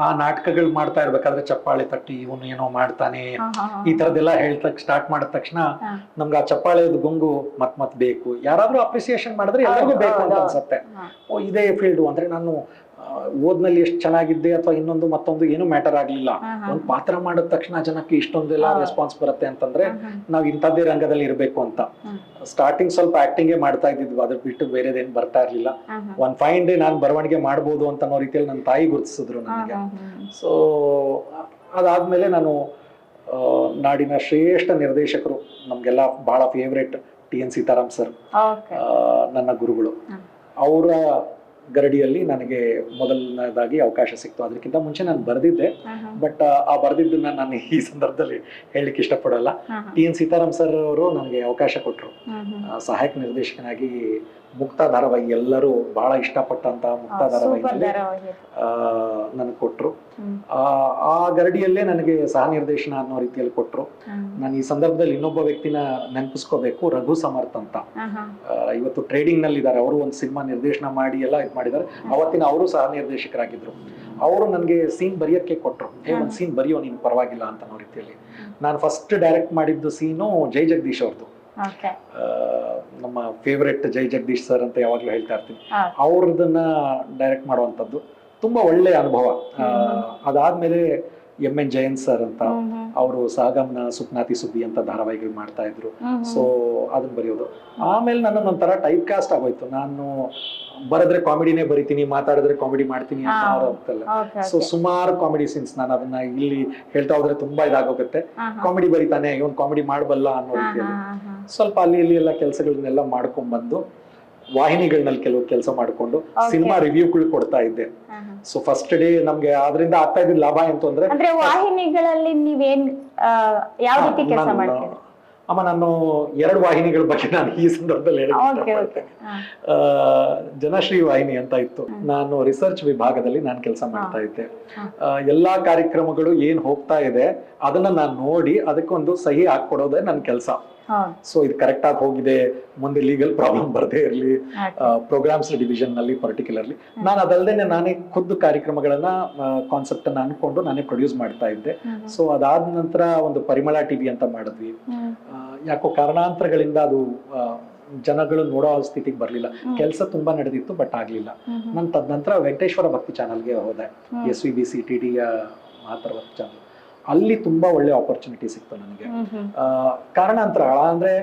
ಆ ನಾಟಕಗಳು ಮಾಡ್ತಾ ಇರ್ಬೇಕಾದ್ರೆ ಚಪ್ಪಾಳೆ ತಟ್ಟಿ ಇವನು ಏನೋ ಮಾಡ್ತಾನೆ ಈ ತರದೆಲ್ಲ ಹೇಳ್ತಕ್ ಸ್ಟಾರ್ಟ್ ಮಾಡಿದ ತಕ್ಷಣ ನಮ್ಗೆ ಆ ಚಪ್ಪಾಳೆದು ಗುಂಗು ಮತ್ ಬೇಕು. ಯಾರಾದ್ರೂ ಅಪ್ರಿಸಿಯೇಷನ್ ಮಾಡಿದ್ರೆ ಎಲ್ಲರಿಗೂ ಬೇಕು ಅಂತ ಅನ್ಸತ್ತೆ. ಓ ಇದೇ ಫೀಲ್ಡ್ ಅಂದ್ರೆ ನಾನು ಓದ್ನಲ್ಲಿ ಎಷ್ಟು ಚೆನ್ನಾಗಿದ್ದೆ ಅಥವಾ ಇನ್ನೊಂದು ಮತ್ತೊಂದು ಏನು ಮ್ಯಾಟರ್ ಆಗ್ಲಿಲ್ಲ. ಒಂದ್ ಪಾತ್ರ ಮಾಡಿದ ತಕ್ಷಣ ಜನಕ್ಕೆ ಇಷ್ಟೊಂದೆಲ್ಲ ರೆಸ್ಪಾನ್ಸ್ ಬರುತ್ತೆ ಅಂತಂದ್ರೆ ನಾವ್ ಇಂಥದ್ದೇ ರಂಗದಲ್ಲಿ ಇರ್ಬೇಕು ಅಂತ. ಸ್ಟಾರ್ಟಿಂಗ್ ಸ್ವಲ್ಪ ಆಕ್ಟಿಂಗೇ ಮಾಡ್ತಾ ಇದ್ದಿದ್ವಿ, ಅದ್ರ ಬಿಟ್ಟು ಬೇರೆದೇನ್ ಬರ್ತಾ ಇರ್ಲಿಲ್ಲ. ಒಂದ್ ಫೈನ್ ಡೇ ನಾನ್ ಬರವಣಿಗೆ ಮಾಡ್ಬೋದು ಅಂತ ಅನ್ನೋ ರೀತಿಯಲ್ಲಿ ನನ್ನ ತಾಯಿ ಗುರುತಿಸಿದ್ರು ನನಗೆ. ಸೊ ಅದಾದ್ಮೇಲೆ ನಾನು ನಾಡಿನ ಶ್ರೇಷ್ಠ ನಿರ್ದೇಶಕರು, ನಮ್ಗೆಲ್ಲ ಬಹಳ ಫೇವ್ರೇಟ್ TN ಸೀತಾರಾಮ್ ಸರ್, ನನ್ನ ಗುರುಗಳು, ಅವರ ಗರಡಿಯಲ್ಲಿ ನನಗೆ ಮೊದಲನೇದಾಗಿ ಅವಕಾಶ ಸಿಕ್ತು. ಅದಕ್ಕಿಂತ ಮುಂಚೆ ನಾನು ಬರೆದಿದ್ದೆ, ಬಟ್ ಆ ಬರೆದಿದ್ದನ್ನ ನಾನು ಈ ಸಂದರ್ಭದಲ್ಲಿ ಹೇಳಲಿಕ್ಕೆ ಇಷ್ಟಪಡಲ್ಲ. TN ಸೀತಾರಾಮ್ ಸರ್ ಅವರು ನನಗೆ ಅವಕಾಶ ಕೊಟ್ಟರು ಸಹಾಯಕ ನಿರ್ದೇಶಕನಾಗಿ. ಮುಕ್ತಾ ಧಾರಾವಾಹಿ ಎಲ್ಲರೂ ಬಹಳ ಇಷ್ಟಪಟ್ಟಂತ ಮುಕ್ತಾ ಧಾರಾವಾಹಿಯಲ್ಲಿ ನನಗೆ ಕೊಟ್ರು. ಆ ಗರಡಿಯಲ್ಲೇ ನನಗೆ ಸಹ ನಿರ್ದೇಶನ ಅನ್ನೋ ರೀತಿಯಲ್ಲಿ ಕೊಟ್ರು. ನಾನು ಈ ಸಂದರ್ಭದಲ್ಲಿ ಇನ್ನೊಬ್ಬ ವ್ಯಕ್ತಿನ ನೆನಪಿಸ್ಕೋಬೇಕು, ರಘು ಸಮರ್ಥ್ ಅಂತ. ಇವತ್ತು ಟ್ರೇಡಿಂಗ್ ನಲ್ಲಿ ಇದ್ದಾರೆ. ಅವರು ಒಂದು ಸಿನಿಮಾ ನಿರ್ದೇಶನ ಮಾಡಿ ಎಲ್ಲ ಇದು ಮಾಡಿದ್ದಾರೆ. ಅವತ್ತಿನ ಅವರು ಸಹ ನಿರ್ದೇಶಕರಾಗಿದ್ರು. ಅವರು ನನಗೆ ಸೀನ್ ಬರೆಯಕ್ಕೆ ಕೊಟ್ರು, ಒಂದ್ ಸೀನ್ ಬರೆಯೋ ನೀನು ಪರವಾಗಿಲ್ಲ ಅಂತ ಅನ್ನೋ ರೀತಿಯಲ್ಲಿ. ನಾನು ಫಸ್ಟ್ ಡೈರೆಕ್ಟ್ ಮಾಡಿದ್ದು ಸೀನು ಜೈ ಜಗದೀಶ್ ಅವ್ರದ್ದು. ನಮ್ಮ ಫೇವ್ರೆಟ್ ಜೈ ಜಗದೀಶ್ ಸರ್ ಅಂತ ಯಾವಾಗ್ಲೂ ಹೇಳ್ತಾ ಇರ್ತೀನಿ. ಅವ್ರದನ್ನ ಡೈರೆಕ್ಟ್ ಮಾಡುವಂತದ್ದು ತುಂಬಾ ಒಳ್ಳೆ ಅನುಭವ. ಅದಾದ್ಮೇಲೆ MN ಜಯಂತ್ ಸರ್ ಅಂತ, ಅವರು ಸಾಗಮ್ನ ಸುಪ್ನಾತಿ ಸುದ್ದಿ ಅಂತ ಧಾರಾವಾಹಿಗಳು ಮಾಡ್ತಾ ಇದ್ರು. ಸೊ ಅದನ್ನ ಬರೆಯೋದು. ಆಮೇಲೆ ನನ್ನೊಂಥರ ಟೈಪ್ ಕಾಸ್ಟ್ ಆಗೋಯ್ತು. ನಾನು ಬರೆದ್ರೆ ಕಾಮಿಡಿನೇ ಬರಿತೀನಿ, ಮಾತಾಡಿದ್ರೆ ಕಾಮಿಡಿ ಮಾಡ್ತೀನಿ ಅಂತಲ್ಲ. ಸೊ ಸುಮಾರು ಕಾಮಿಡಿ ಸೀನ್ಸ್ ನಾನು ಅದನ್ನ ಇಲ್ಲಿ ಹೇಳ್ತಾ ಹೋದ್ರೆ ತುಂಬಾ ಇದಾಗೋಗುತ್ತೆ. ಕಾಮಿಡಿ ಬರಿತಾನೆ, ಇವನ್ ಕಾಮಿಡಿ ಮಾಡಬಲ್ಲ ಅನ್ನೋ ರೀತಿಯಲ್ಲಿ ಸ್ವಲ್ಪ ಅಲ್ಲಿ ಇಲ್ಲಿ ಎಲ್ಲ ಕೆಲಸಗಳನ್ನೆಲ್ಲ ಮಾಡ್ಕೊಂಡ್ ಬಂದು ವಾಹಿನಿಗಳನ್ನಲ್ಲಿ ಕೆಲವು ಕೆಲಸ ಮಾಡ್ಕೊಂಡು ಸಿನಿಮಾ ರಿವ್ಯೂಗಳು ಕೊಡ್ತಾ ಇದ್ದೆ. ಸೊ ಫಸ್ಟ್ ಡೇ ನಮ್ಗೆ ಅದರಿಂದ ಆಗ್ತಾ ಇದ್ದ ಲಾಭ ಎಂತ ಅಂದ್ರೆ ವಾಹಿನಿಗಳಲ್ಲಿ ನೀವೇನ್ ಯಾವ ರೀತಿ ಕೆಲಸ ಮಾಡ್ತೀರಾ? ನಾನು 2 ವಾಹಿನಿಗಳ ಬಗ್ಗೆ ನಾನು ಈ ಸಂದರ್ಭದಲ್ಲಿ ಹೇಳಿ, ಜನಶ್ರೀ ವಾಹಿನಿ ಅಂತ ಇತ್ತು. ನಾನು ರಿಸರ್ಚ್ ವಿಭಾಗದಲ್ಲಿ ನಾನು ಕೆಲಸ ಮಾಡ್ತಾ ಇದ್ದೆ. ಎಲ್ಲಾ ಕಾರ್ಯಕ್ರಮಗಳು ಏನ್ ಹೋಗ್ತಾ ಇದೆ ಅದನ್ನ ನಾನು ನೋಡಿ ಅದಕ್ಕೊಂದು ಸಹಿ ಹಾಕೊಡೋದೇ ನನ್ನ ಕೆಲಸ. ಸೊ ಇದು ಕರೆಕ್ಟ್ ಆಗಿ ಹೋಗಿದೆ, ಮುಂದೆ ಲೀಗಲ್ ಪ್ರಾಬ್ಲಮ್ ಬರದೇ ಇರಲಿ, ಪ್ರೋಗ್ರಾಮ್ಸ್ ಡಿವಿಷನ್ ನಲ್ಲಿ ಪರ್ಟಿಕ್ಯುಲರ್ಲಿ ನಾನು ಅದಲ್ಲದೆ ನಾನೇ ಖುದ್ದು ಕಾರ್ಯಕ್ರಮಗಳನ್ನ ಕಾನ್ಸೆಪ್ಟ್ ಅನ್ನ ಅನ್ಕೊಂಡು ನಾನೇ ಪ್ರೊಡ್ಯೂಸ್ ಮಾಡ್ತಾ ಇದ್ದೆ. ಸೊ ಅದಾದ ನಂತರ ಒಂದು ಪರಿಮಳ TV ಅಂತ ಮಾಡಿದ್ವಿ. ಯಾಕೋ ಕಾರಣಾಂತರಗಳಿಂದ ಅದು ಜನಗಳು ನೋಡೋ ಸ್ಥಿತಿಗೆ ಬರ್ಲಿಲ್ಲ. ಕೆಲಸ ತುಂಬಾ ನಡೆದಿತ್ತು, ಬಟ್ ಆಗ್ಲಿಲ್ಲ. ನಾನು ತದನಂತರ ವೆಂಕಟೇಶ್ವರ ಭಕ್ತಿ ಚಾನಲ್ಗೆ ಹೋದೆ, SVBC TDಯ ಮಾತರ ಭಕ್ತಿ ಚಾನಲ್. ಅಲ್ಲಿ ತುಂಬಾ ಒಳ್ಳೆ ಆಪರ್ಚುನಿಟಿ ಸಿಕ್ತು ನನಗೆ. ಕಾರಣಾಂತರ ಅಂದ್ರೆ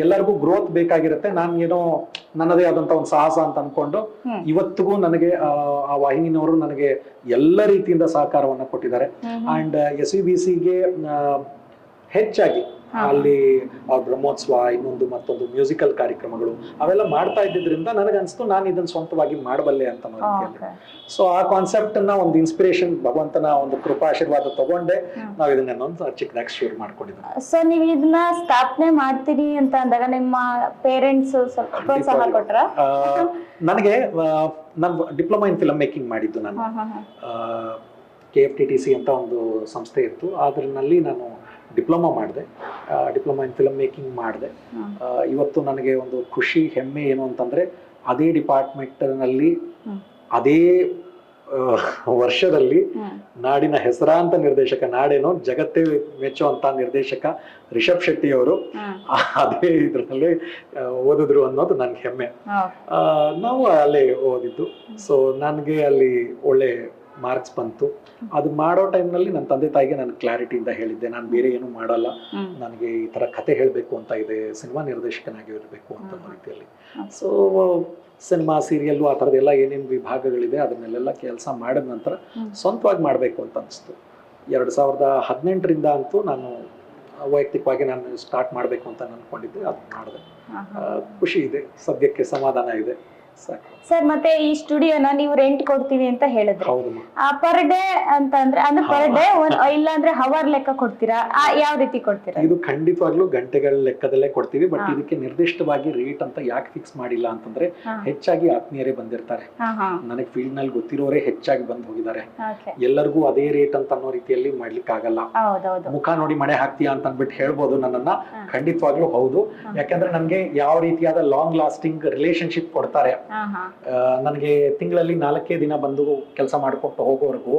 ಎಲ್ಲರಿಗೂ ಗ್ರೋತ್ ಬೇಕಾಗಿರುತ್ತೆ. ನಾನು ಏನೋ ನನ್ನದೇ ಆದಂತ ಒಂದು ಸಾಹಸ ಅಂತ ಅನ್ಕೊಂಡು ಇವತ್ತಿಗೂ ನನಗೆ ಆ ವಾಹಿನಿನವರು ನನಗೆ ಎಲ್ಲ ರೀತಿಯಿಂದ ಸಹಕಾರವನ್ನ ಕೊಟ್ಟಿದ್ದಾರೆ. ಅಂಡ್ SVBCಗೆ ಹೆಚ್ಚಾಗಿ ಅಲ್ಲಿ ಬ್ರಹ್ಮೋತ್ಸವ, ಇನ್ನೊಂದು ಮತ್ತೊಂದು ಮ್ಯೂಸಿಕಲ್ ಕಾರ್ಯಕ್ರಮಗಳು ಅವೆಲ್ಲ ಮಾಡ್ತಾ ಇದ್ದಿದ್ರಿಂದ ನನಗನ್ಸ್ತು ನಾನು ಇದನ್ನ ಸ್ವಂತವಾಗಿ ಮಾಡಬಲ್ಲೆ ಅಂತ. ಸೊ ಆ ಕಾನ್ಸೆಪ್ಟ್ ಅನ್ನ ಒಂದು ಇನ್ಸ್ಪಿರೇಷನ್, ಭಗವಂತನ ಒಂದು ಕೃಪಾಶೀರ್ವಾದ ತಗೊಂಡೆ ನಾವು ಇದನ್ನ ಚಿಕ್ಕದಾಗಿ ಶುರು ಮಾಡ್ಕೊಂಡಿದ್ವಿ. ಸೊ ನೀವು ಇದನ್ನ ಸ್ಥಾಪನೆ ಮಾಡ್ತೀನಿ ಅಂತ ಅಂದಾಗ ನಿಮ್ಮ ಪೇರೆಂಟ್ಸ್ ಸ್ವಲ್ಪ ಪ್ರೋತ್ಸಾಹ ಕೊಟ್ರ? ನನಗೆ ನಾನು ಡಿಪ್ಲೊಮಾ ಇನ್ ಫಿಲ್ಮ್ ಮೇಕಿಂಗ್ ಮಾಡಿದ್ದು. ನಾನು KFTTC ಅಂತ ಒಂದು ಸಂಸ್ಥೆ ಇತ್ತು, ಅದರಲ್ಲಿ ನಾನು ಡಿಪ್ಲೊಮಾ ಮಾಡಿದೆ. ಡಿಪ್ಲೊಮಾ ಇನ್ ಫಿಲ್ಮ್ ಮೇಕಿಂಗ್ ಮಾಡಿದೆ. ಇವತ್ತು ನನಗೆ ಒಂದು ಖುಷಿ, ಹೆಮ್ಮೆ ಏನು ಅಂತಂದ್ರೆ ಅದೇ ಡಿಪಾರ್ಟ್ಮೆಂಟ್ ನಲ್ಲಿ ಅದೇ ವರ್ಷದಲ್ಲಿ ನಾಡಿನ ಹೆಸರಾಂತ ನಿರ್ದೇಶಕ, ನಾಡೇನೋ ಜಗತ್ತೇ ಮೆಚ್ಚುವಂತ ನಿರ್ದೇಶಕ ರಿಷಬ್ ಶೆಟ್ಟಿ ಅವರು ಅದೇ ಇದ್ರಲ್ಲಿ ಓದಿದ್ರು ಅನ್ನೋದು ನನ್ಗೆ ಹೆಮ್ಮೆ. ನಾವು ಅಲ್ಲೇ ಓದಿದ್ದು. ಸೊ ನನ್ಗೆ ಅಲ್ಲಿ ಒಳ್ಳೆ ಮಾರ್ಕ್ಸ್ ಬಂತು. ಅದು ಮಾಡೋ ಟೈಮ್ನಲ್ಲಿ ನನ್ನ ತಂದೆ ತಾಯಿಗೆ ನಾನು ಕ್ಲಾರಿಟಿಯಿಂದ ಹೇಳಿದ್ದೆ, ನಾನು ಬೇರೆ ಏನು ಮಾಡಲ್ಲ, ನನಗೆ ಈ ತರ ಕತೆ ಹೇಳಬೇಕು ಅಂತ ಇದೆ, ಸಿನಿಮಾ ನಿರ್ದೇಶಕನಾಗಿ ಇರಬೇಕು ಅಂತ ರೀತಿಯಲ್ಲಿ. ಸೊ ಸಿನಿಮಾ, ಸೀರಿಯಲ್ಲು ಆ ಥರದ್ದೆಲ್ಲ ಏನೇನು ವಿಭಾಗಗಳಿದೆ ಅದನ್ನೆಲ್ಲ ಕೆಲಸ ಮಾಡಿದ ನಂತರ ಸ್ವಂತವಾಗಿ ಮಾಡಬೇಕು ಅಂತ ಅನಿಸ್ತು. 2018ರಿಂದ ಅಂತೂ ನಾನು ವೈಯಕ್ತಿಕವಾಗಿ ನಾನು ಸ್ಟಾರ್ಟ್ ಮಾಡಬೇಕು ಅಂತ ಅನ್ಕೊಂಡಿದ್ದೆ. ಅದು ಮಾಡಿದೆ. ಖುಷಿ ಇದೆ, ಸದ್ಯಕ್ಕೆ ಸಮಾಧಾನ ಇದೆ, ಸಾಕು. ಸರ್, ಮತ್ತೆ ಈ ಸ್ಟುಡಿಯೋನ ನೀವು ರೆಂಟ್ ಕೊಡ್ತೀವಿ ಅಂತ ಹೇಳಿದ್ರೆ ಹೌದಮ್ಮ. ಪರ್ ಡೇ ಅಂತ ಅಂದ್ರೆ ಪರ್ ಡೇ ಇಲ್ಲ ಅಂದ್ರೆ ಹವರ್ ಲೆಕ್ಕ ಕೊಡ್ತೀರಾ? ಯಾವ ರೀತಿ ಕೊಡ್ತೀರಾ? ಇದು ಖಂಡಿತವಾಗ್ಲೂ ಗಂಟೆಗಳ ಲೆಕ್ಕದಲ್ಲೇ ಕೊಡ್ತೀವಿ. ಬಟ್ ಇದಕ್ಕೆ ನಿರ್ದಿಷ್ಟವಾಗಿ ರೇಟ್ ಅಂತ ಯಾಕೆ ಫಿಕ್ಸ್ ಮಾಡಿಲ್ಲ ಅಂತಂದ್ರೆ, ಹೆಚ್ಚಾಗಿ ಆತ್ಮೀಯರೇ ಬಂದಿರ್ತಾರೆ, ನನಗೆ ಫೀಲ್ಡ್ ನಲ್ಲಿ ಗೊತ್ತಿರೋರೇ ಹೆಚ್ಚಾಗಿ ಬಂದು ಹೋಗಿದ್ದಾರೆ. ಎಲ್ಲರಿಗೂ ಅದೇ ರೇಟ್ ಅಂತ ಅನ್ನೋ ರೀತಿಯಲ್ಲಿ ಮಾಡ್ಲಿಕ್ಕೆ ಆಗಲ್ಲ. ಮುಖ ನೋಡಿ ಮಣೆ ಹಾಕ್ತೀಯಾ ಅಂತ ಅಂದ್ಬಿಟ್ಟು ಹೇಳ್ಬೋದು ನನ್ನನ್ನ. ಖಂಡಿತವಾಗ್ಲೂ ಹೌದು. ಯಾಕಂದ್ರೆ ನನ್ಗೆ ಯಾವ ರೀತಿಯಾದ ಲಾಂಗ್ ಲಾಸ್ಟಿಂಗ್ ರಿಲೇಶನ್ಶಿಪ್ ಕೊಡ್ತಾರೆ. ನನಗೆ ತಿಂಗಳಲ್ಲಿ 4 ದಿನ ಬಂದು ಕೆಲಸ ಮಾಡ್ಕೊಟ್ಟು ಹೋಗೋವರೆಗೂ,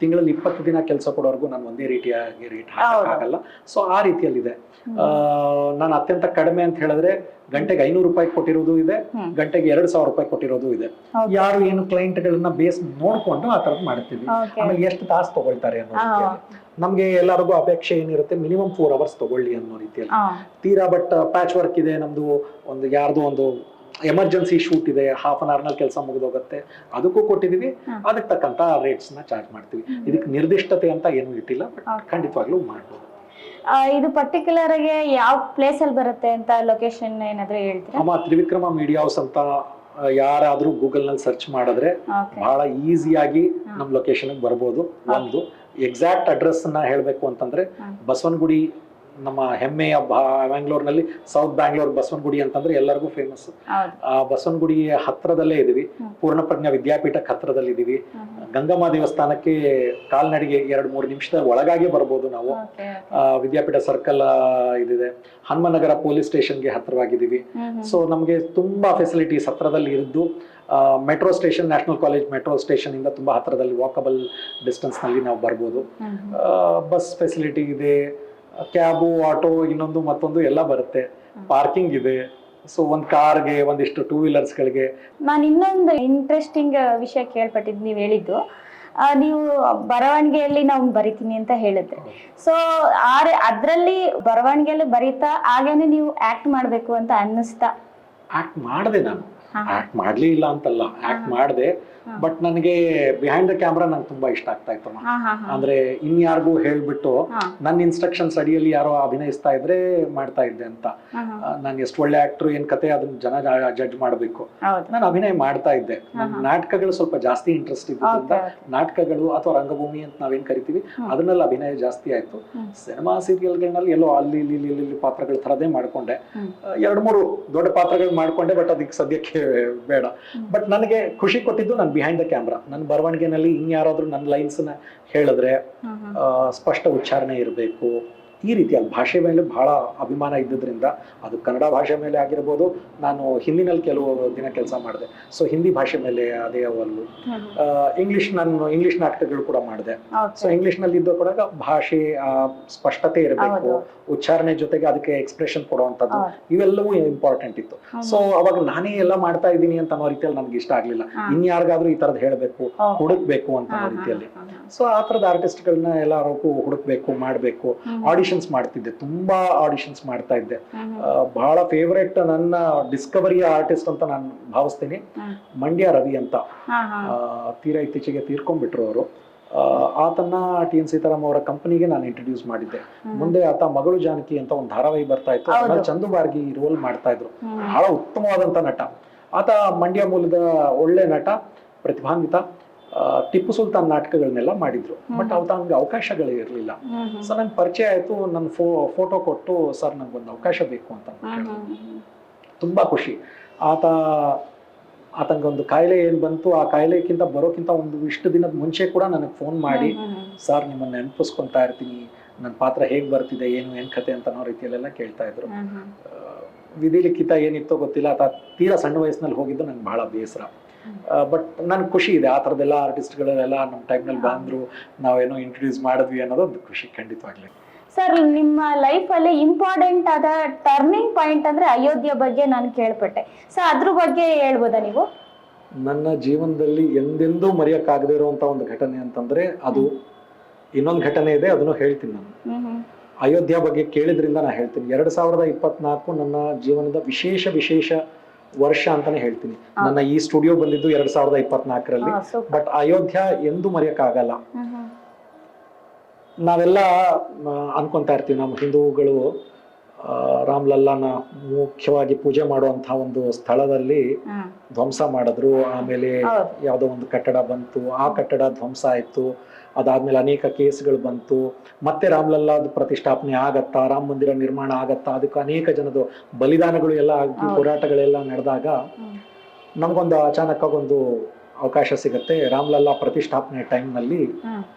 ತಿಂಗಳಲ್ಲಿ 20 ದಿನ ಕೆಲಸ ಕೊಡೋವರೆಗೂ ನಾನು ಒಂದೇ ರೀತಿಯಾಗಿ ರೇಟ್ ಹಾಕಕ್ಕಾಗಲ್ಲ. ಸೊ ಆ ರೀತಿಯಲ್ಲಿದೆ. ನಾನು ಅತ್ಯಂತ ಕಡಿಮೆ ಅಂತ ಹೇಳಿದ್ರೆ ಗಂಟೆಗೆ 500 ರೂಪಾಯಿ ಕೊಟ್ಟಿರೋದು ಇದೆ, ಗಂಟೆಗೆ 2000 ರೂಪಾಯಿ ಕೊಟ್ಟಿರೋದು ಇದೆ. ಯಾರು ಏನು ಕ್ಲೈಂಟ್ ಗಳನ್ನ ಬೇಸ್ ನೋಡ್ಕೊಂಡು ಆ ತರದ್ ಮಾಡ್ತೀವಿ. ಆಮೇಲೆ ಎಷ್ಟು ತಾಸು ತಗೊಳ್ತಾರೆ ಅನ್ನೋ ರೀತಿಯಲ್ಲಿ ನಮ್ಗೆ ಎಲ್ಲರಿಗೂ ಅಪೇಕ್ಷೆ ಏನಿರುತ್ತೆ, ಮಿನಿಮಮ್ 4 ಅವರ್ಸ್ ತಗೊಳ್ಳಿ ಅನ್ನೋ ರೀತಿಯಲ್ಲಿ. ತೀರಾ ಬಟ್ ಪ್ಯಾಚ್ ವರ್ಕ್ ಇದೆ ನಮ್ದು, ಒಂದು ಯಾರ್ದು ಒಂದು ಎಮರ್ಜೆನ್ಸಿ ಶೂಟ್ ಇದೆ, ಹಾಫ್ ಅನ್ ಅವರ್ ನಲ್ಲಿ ಕೆಲಸ ಮುಗಿದೋಗುತ್ತೆ, ಅದಕ್ಕೂ ಕೊಟ್ಟಿದೀವಿ. ಅದಕ್ಕೆ ತಕ್ಕಂತ ರೇಟ್ಸ್ ನ ಚಾರ್ಜ್ ಮಾಡ್ತೀವಿ. ಇದಕ್ಕೆ ನಿರ್ದಿಷ್ಟತೆ ಅಂತ ಏನು ಇಟ್ಟಿಲ್ಲ, ಬಟ್ ಖಂಡಿತವಾಗ್ಲೂ ಮಾಡ್ಬೋದು. ಇದು ಪರ್ಟಿಕ್ಯುಲರ್ ಆಗಿ ಯಾವ ಪ್ಲೇಸ್ ಅಲ್ಲಿ ಬರುತ್ತೆ ಅಂತ ಲೊಕೇಶನ್ ಏನಾದ್ರೂ ಹೇಳ್ತೀರಾ? ಅಮ್ಮ, ತ್ರಿವಿಕ್ರಮ ಮೀಡಿಯಾ ಹೌಸ್ ಅಂತ ಯಾರಾದ್ರೂ ಗೂಗಲ್ ನಲ್ಲಿ ಸರ್ಚ್ ಮಾಡಿದ್ರೆ ಬಹಳ ಈಸಿಯಾಗಿ ನಮ್ ಲೊಕೇಶನ್ ಬರ್ಬೋದು. ಒಂದು ಎಕ್ಸಾಕ್ಟ್ ಅಡ್ರೆಸ್ ನ ಹೇಳ್ಬೇಕು ಅಂತಂದ್ರೆ, ಬಸವನಗುಡಿ, ನಮ್ಮ ಹೆಮ್ಮೆಯ ಬ್ಯಾಂಗ್ಳೂರ್ನಲ್ಲಿ ಸೌತ್ ಬ್ಯಾಂಗ್ಳೂರ್ ಬಸವನಗುಡಿ ಅಂತಂದ್ರೆ ಎಲ್ಲರಿಗೂ ಫೇಮಸ್. ಆ ಬಸವನಗುಡಿಯ ಹತ್ರದಲ್ಲೇ ಇದೀವಿ. ಪೂರ್ಣಪ್ರಜ್ಞಾ ವಿದ್ಯಾಪೀಠಕ್ಕೆ ಹತ್ರದಲ್ಲಿ ಇದೀವಿ. ಗಂಗಮ್ಮ ದೇವಸ್ಥಾನಕ್ಕೆ ಕಾಲ್ನಡಿಗೆ 2-3 ನಿಮಿಷದ ಒಳಗಾಗಿ ಬರ್ಬೋದು ನಾವು. ವಿದ್ಯಾಪೀಠ ಸರ್ಕಲ್ ಇದಿದೆ. ಹನುಮನಗರ ಪೊಲೀಸ್ ಸ್ಟೇಷನ್ಗೆ ಹತ್ರವಾಗಿದ್ದೀವಿ. ಸೊ ನಮ್ಗೆ ತುಂಬಾ ಫೆಸಿಲಿಟೀಸ್ ಹತ್ರದಲ್ಲಿ ಇದ್ದು, metro station, national college metro station ಇಂದ ತುಂಬಾ ಹತ್ರದಲ್ಲಿ ವಾಕಬಲ್ ಡಿಸ್ಟೆನ್ಸ್ ನಲ್ಲಿ ನಾವು ಬರ್ಬೋದು. ಬಸ್ ಫೆಸಿಲಿಟಿ ಇದೆ, ಕ್ಯಾಬು, ಆಟೋ, ಇನ್ನೊಂದು ಮತ್ತೊಂದು ಎಲ್ಲ ಬರುತ್ತೆ. ಪಾರ್ಕಿಂಗ್ ಇದೆ. ಸೊ ಒಂದ್ ಕಾರ್ಗೆ, ಒಂದಿಷ್ಟು 2 ವೀಲರ್ಸ್ಗಳಿಗೆ. ನಾನು ಇನ್ನೊಂದು ಇಂಟ್ರೆಸ್ಟಿಂಗ್ ವಿಷಯ ಕೇಳ್ಪಟ್ಟಿದ್ದು, ನೀವು ಹೇಳಿದ್ದು ನೀವು ಬರವಣಿಗೆಯಲ್ಲಿ ನಾವು ಬರಿತೀನಿ ಅಂತ ಹೇಳಿದ್ರೆ, ಸೊ ಅದ್ರಲ್ಲಿ ಬರವಣಿಗೆಯಲ್ಲಿ ಬರೀತಾ ಹಾಗೇನೆ ನೀವು ಆಕ್ಟ್ ಮಾಡ್ಬೇಕು ಅಂತ ಅನ್ನಿಸ್ತಾ? ಆಕ್ಟ್ ಮಾಡಿದೆ ನಾನು, ಆಕ್ಟ್ ಮಾಡ್ಲಿ ಇಲ್ಲ ಅಂತಲ್ಲ, ಆಕ್ಟ್ ಮಾಡಿದೆ. ಬಟ್ ನನಗೆ ಬಿಹೈಂಡ್ ದ ಕ್ಯಾಮ್ರಾ ನಂಗೆ ತುಂಬಾ ಇಷ್ಟ ಆಗ್ತಾ ಇತ್ತು. ಅಂದ್ರೆ ಇನ್ಯಾರಿಗೂ ಹೇಳ್ಬಿಟ್ಟು ನನ್ನ ಇನ್ಸ್ಟ್ರಕ್ಷನ್ಸ್ ಅಡಿಯಲ್ಲಿ ಯಾರೋ ಅಭಿನಯಿಸ್ತಾ ಇದ್ರೆ ಮಾಡ್ತಾ ಇದ್ದೆ ಅಂತ. ನಾನು ಎಷ್ಟು ಒಳ್ಳೆ ಆಕ್ಟರ್, ಏನ್ ಕತೆ ಅದನ್ನ ಜನ ಜಡ್ಜ್ ಮಾಡ್ಬೇಕು. ನಾನು ಅಭಿನಯ ಮಾಡ್ತಾ ಇದ್ದೆ. ನಾಟಕಗಳು ಸ್ವಲ್ಪ ಜಾಸ್ತಿ ಇಂಟ್ರೆಸ್ಟ್ ಇದ್ದಿದ್ದರಿಂದ ನಾಟಕಗಳು ಅಥವಾ ರಂಗಭೂಮಿ ಅಂತ ನಾವೇನ್ ಕರಿತೀವಿ ಅದನ್ನೆಲ್ಲ ಅಭಿನಯ ಜಾಸ್ತಿ ಆಯ್ತು. ಸಿನಿಮಾ ಸೀರಿಯಲ್ಗಳಲ್ಲಿ ಎಲ್ಲೋ ಅಲ್ಲಿ ಇಲ್ಲಿ ಪಾತ್ರಗಳ ಥರದೇ ಮಾಡ್ಕೊಂಡೆ. 2-3 ದೊಡ್ಡ ಪಾತ್ರಗಳು ಮಾಡ್ಕೊಂಡೆ. ಬಟ್ ಅದಕ್ಕೆ ಸದ್ಯಕ್ಕೆ ಬೇಡ. ಬಟ್ ನನಗೆ ಖುಷಿ ಕೊಟ್ಟಿದ್ದು ನಾನು ಬಿಹೈಂಡ್ ದ ಕ್ಯಾಮ್ರಾ. ನನ್ನ ಬರವಣಿಗೆನಲ್ಲಿ ಇನ್ಯಾರಾದ್ರೂ ನನ್ನ ಲೈನ್ಸ್ ನ ಹೇಳಿದ್ರೆ ಸ್ಪಷ್ಟ ಉಚ್ಚಾರಣೆ ಇರಬೇಕು. ಈ ರೀತಿಯಾದ ಭಾಷೆ ಮೇಲೆ ಬಹಳ ಅಭಿಮಾನ ಇದ್ದಿದ್ರಿಂದ, ಅದು ಕನ್ನಡ ಭಾಷೆ ಮೇಲೆ ಆಗಿರ್ಬೋದು. ನಾನು ಹಿಂದಿನಲ್ಲಿ ಕೆಲವು ದಿನ ಕೆಲಸ ಮಾಡಿದೆ. ಸೊ ಹಿಂದಿ ಭಾಷೆ ಮೇಲೆ ಅದೇ ಅವಲ್ಲು. ನಾನು ಇಂಗ್ಲಿಷ್ ನಾಟಕಗಳು ಕೂಡ ಮಾಡಿದೆ. ಸೊ ಇಂಗ್ಲಿಷ್ ನಲ್ಲಿ ಇದ್ದ ಕೂಡ ಭಾಷೆ ಸ್ಪಷ್ಟತೆ ಇರಬೇಕು, ಉಚ್ಚಾರಣೆ ಜೊತೆಗೆ ಅದಕ್ಕೆ ಎಕ್ಸ್ಪ್ರೆಷನ್ ಕೊಡುವಂಥದ್ದು, ಇವೆಲ್ಲವೂ ಇಂಪಾರ್ಟೆಂಟ್ ಇತ್ತು. ಸೊ ಅವಾಗ ನಾನೇ ಎಲ್ಲ ಮಾಡ್ತಾ ಇದ್ದೀನಿ ಅಂತ ಅನ್ನೋ ರೀತಿಯಲ್ಲಿ ನನ್ಗೆ ಇಷ್ಟ ಆಗ್ಲಿಲ್ಲ. ಇನ್ಯಾರಿಗಾದ್ರೂ ಈ ತರದ್ ಹೇಳ್ಬೇಕು, ಹುಡುಕ್ಬೇಕು ಅಂತ ಅನ್ನೋ ರೀತಿಯಲ್ಲಿ. ಸೊ ಆ ತರದ ಆರ್ಟಿಸ್ಟ್ಗಳನ್ನ ಎಲ್ಲರಿಗೂ ಹುಡುಕ್ಬೇಕು, ಮಾಡ್ಬೇಕು. ಆಡಿಷನ್ಸ್ ಮಾಡ್ತಿದ್ದೆ, ತುಂಬಾ ಆಡಿಷನ್ಸ್ ಮಾಡ್ತಾ ಇದ್ದೆ. ಬಹಳ ಫೇವರೇಟ್ ನನ್ನ ಡಿಸ್ಕವರಿಯ ಆರ್ಟಿಸ್ಟ್ ಅಂತ ನಾನು ಭಾವಿಸ್ತೀನಿ ಮಂಡ್ಯ ರವಿ ಅಂತ. ತೀರಾ ಇತ್ತೀಚೆಗೆ ತೀರ್ಕೊಂಡ್ಬಿಟ್ರು ಅವರು. ಆತನ್ನ TN ಸೀತಾರಾಮ್ ಅವರ ಕಂಪನಿಗೆ ನಾನು ಇಂಟ್ರೊಡ್ಯೂಸ್ ಮಾಡಿದ್ದೆ. ಮುಂದೆ ಆತ ಮಗಳು ಜಾನಕಿ ಅಂತ ಒಂದು ಧಾರಾವಾಹಿ ಬರ್ತಾ ಇತ್ತು, ಅದನ್ನ ಚಂದು ಬಾರ್ಗಿ ರೋಲ್ ಮಾಡ್ತಾ ಇದ್ರು. ಬಹಳ ಉತ್ತಮವಾದಂತ ನಟ ಆತ. ಮಂಡ್ಯ ಮೂಲದ ಒಳ್ಳೆ ನಟ, ಪ್ರತಿಭಾನ್ವಿತ. ಟಿಪ್ಪು ಸುಲ್ತಾನ್ ನಾಟಕಗಳನ್ನೆಲ್ಲ ಮಾಡಿದ್ರು. ಬಟ್ ನಮ್ಗೆ ಅವಕಾಶಗಳು ಇರಲಿಲ್ಲ. ಸೊ ನಂಗೆ ಪರಿಚಯ ಆಯ್ತು. ನನ್ನ ಫೋಟೋ ಕೊಟ್ಟು, ಸರ್ ನಂಗೊಂದು ಅವಕಾಶ ಬೇಕು ಅಂತ. ತುಂಬಾ ಖುಷಿ. ಆತಂಗೊಂದು ಕಾಯಿಲೆ ಏನ್ ಬಂತು, ಆ ಕಾಯಿಲೆಕ್ಕಿಂತ ಬರೋಕ್ಕಿಂತ ಇಷ್ಟು ದಿನದ ಮುಂಚೆ ಕೂಡ ನನಗೆ ಫೋನ್ ಮಾಡಿ, ಸರ್ ನಿಮ್ಮನ್ನ ನೆನಪಿಸ್ಕೊಂತಾ ಇರ್ತೀನಿ, ನನ್ನ ಪಾತ್ರ ಹೇಗ್ ಬರ್ತಿದೆ, ಏನ್ ಕತೆ ಅಂತ ಅನ್ನೋ ರೀತಿಯಲ್ಲೆಲ್ಲ ಕೇಳ್ತಾ ಇದ್ರು. ವಿಧಿ ಲಿಖಿತ ಏನಿತ್ತೋ ಗೊತ್ತಿಲ್ಲ. ಆತ ತೀರಾ ಸಣ್ಣ ವಯಸ್ಸಿನಲ್ಲಿ ಹೋಗಿದ್ದು ನಂಗೆ ಬಹಳ ಬೇಸರ. ಬಟ್ ನನ್ಗೆ ಖುಷಿ ಇದೆ ಆ ಥರದ್ದೆಲ್ಲ ಆರ್ಟಿಸ್ಟ್ಗಳೆಲ್ಲ ನಮ್ಮ ಟೈಮ್ನಲ್ಲಿ ಬಂದರು, ನಾವೇನೋ ಇಂಟ್ರೊಡ್ಯೂಸ್ ಮಾಡಿದ್ವಿ ಅನ್ನೋದು ಒಂದು ಖುಷಿ ಖಂಡಿತವಾಗ್ಲಿ. ಸರ್, ನಿಮ್ಮ ಲೈಫಲ್ಲಿ ಇಂಪಾರ್ಟೆಂಟ್ ಆದ ಟರ್ನಿಂಗ್ ಪಾಯಿಂಟ್ ಅಂದ್ರೆ ಅಯೋಧ್ಯೆ ಬಗ್ಗೆ ನಾನು ಕೇಳ್ಪಟ್ಟೆ. ಸೊ ಅದ್ರ ಬಗ್ಗೆ ಹೇಳ್ಬೋದಾ ನೀವು? ನನ್ನ ಜೀವನದಲ್ಲಿ ಎಂದೆಂದೂ ಮರೆಯೋಕ್ಕಾಗದೇ ಇರುವಂಥ ಒಂದು ಘಟನೆ ಅಂತಂದ್ರೆ ಅದು ಇನ್ನೊಂದು ಘಟನೆ ಇದೆ, ಅದನ್ನು ಹೇಳ್ತೀನಿ ನಾನು. ಅಯೋಧ್ಯ ಬಗ್ಗೆ ಕೇಳಿದ್ರಿಂದ ನಾನು ಹೇಳ್ತೀನಿ. 2024 ನನ್ನ ಜೀವನದ ವಿಶೇಷ ವರ್ಷ ಅಂತಾನೆ ಹೇಳ್ತೀನಿ. ನನ್ನ ಈ ಸ್ಟುಡಿಯೋ ಬಂದಿದ್ದು 2024ರಲ್ಲಿ. ಬಟ್ ಅಯೋಧ್ಯ ಎಂದೂ ಮರೆಯೋಕ್ಕಾಗಲ್ಲ. ನಾವೆಲ್ಲ ಅನ್ಕೊಂತಾ ಇರ್ತೀವಿ ನಮ್ಮ ಹಿಂದೂಗಳು ರಾಮ್ಲಲ್ಲಾನ ಮುಖ್ಯವಾಗಿ ಪೂಜೆ ಮಾಡುವಂತಹ ಒಂದು ಸ್ಥಳದಲ್ಲಿ ಧ್ವಂಸ ಮಾಡಿದ್ರು. ಆಮೇಲೆ ಯಾವುದೋ ಒಂದು ಕಟ್ಟಡ ಬಂತು, ಆ ಕಟ್ಟಡ ಧ್ವಂಸ ಆಯ್ತು. ಅದಾದ್ಮೇಲೆ ಅನೇಕ ಕೇಸ್ಗಳು ಬಂತು. ಮತ್ತೆ ರಾಮ್ಲಲ್ಲಾದ ಪ್ರತಿಷ್ಠಾಪನೆ ಆಗತ್ತಾ, ರಾಮ ಮಂದಿರ ನಿರ್ಮಾಣ ಆಗತ್ತಾ, ಅದಕ್ಕೆ ಅನೇಕ ಜನದ ಬಲಿದಾನಗಳು ಎಲ್ಲ ಆಗಿ ಹೋರಾಟಗಳೆಲ್ಲ ನಡೆದಾಗ ನಮ್ಗೊಂದು ಅಚಾನಕ್ಕಾಗಿ ಒಂದು ಅವಕಾಶ ಸಿಗತ್ತೆ. ರಾಮ್ಲಲ್ಲಾ ಪ್ರತಿಷ್ಠಾಪನೆ ಟೈಮ್ನಲ್ಲಿ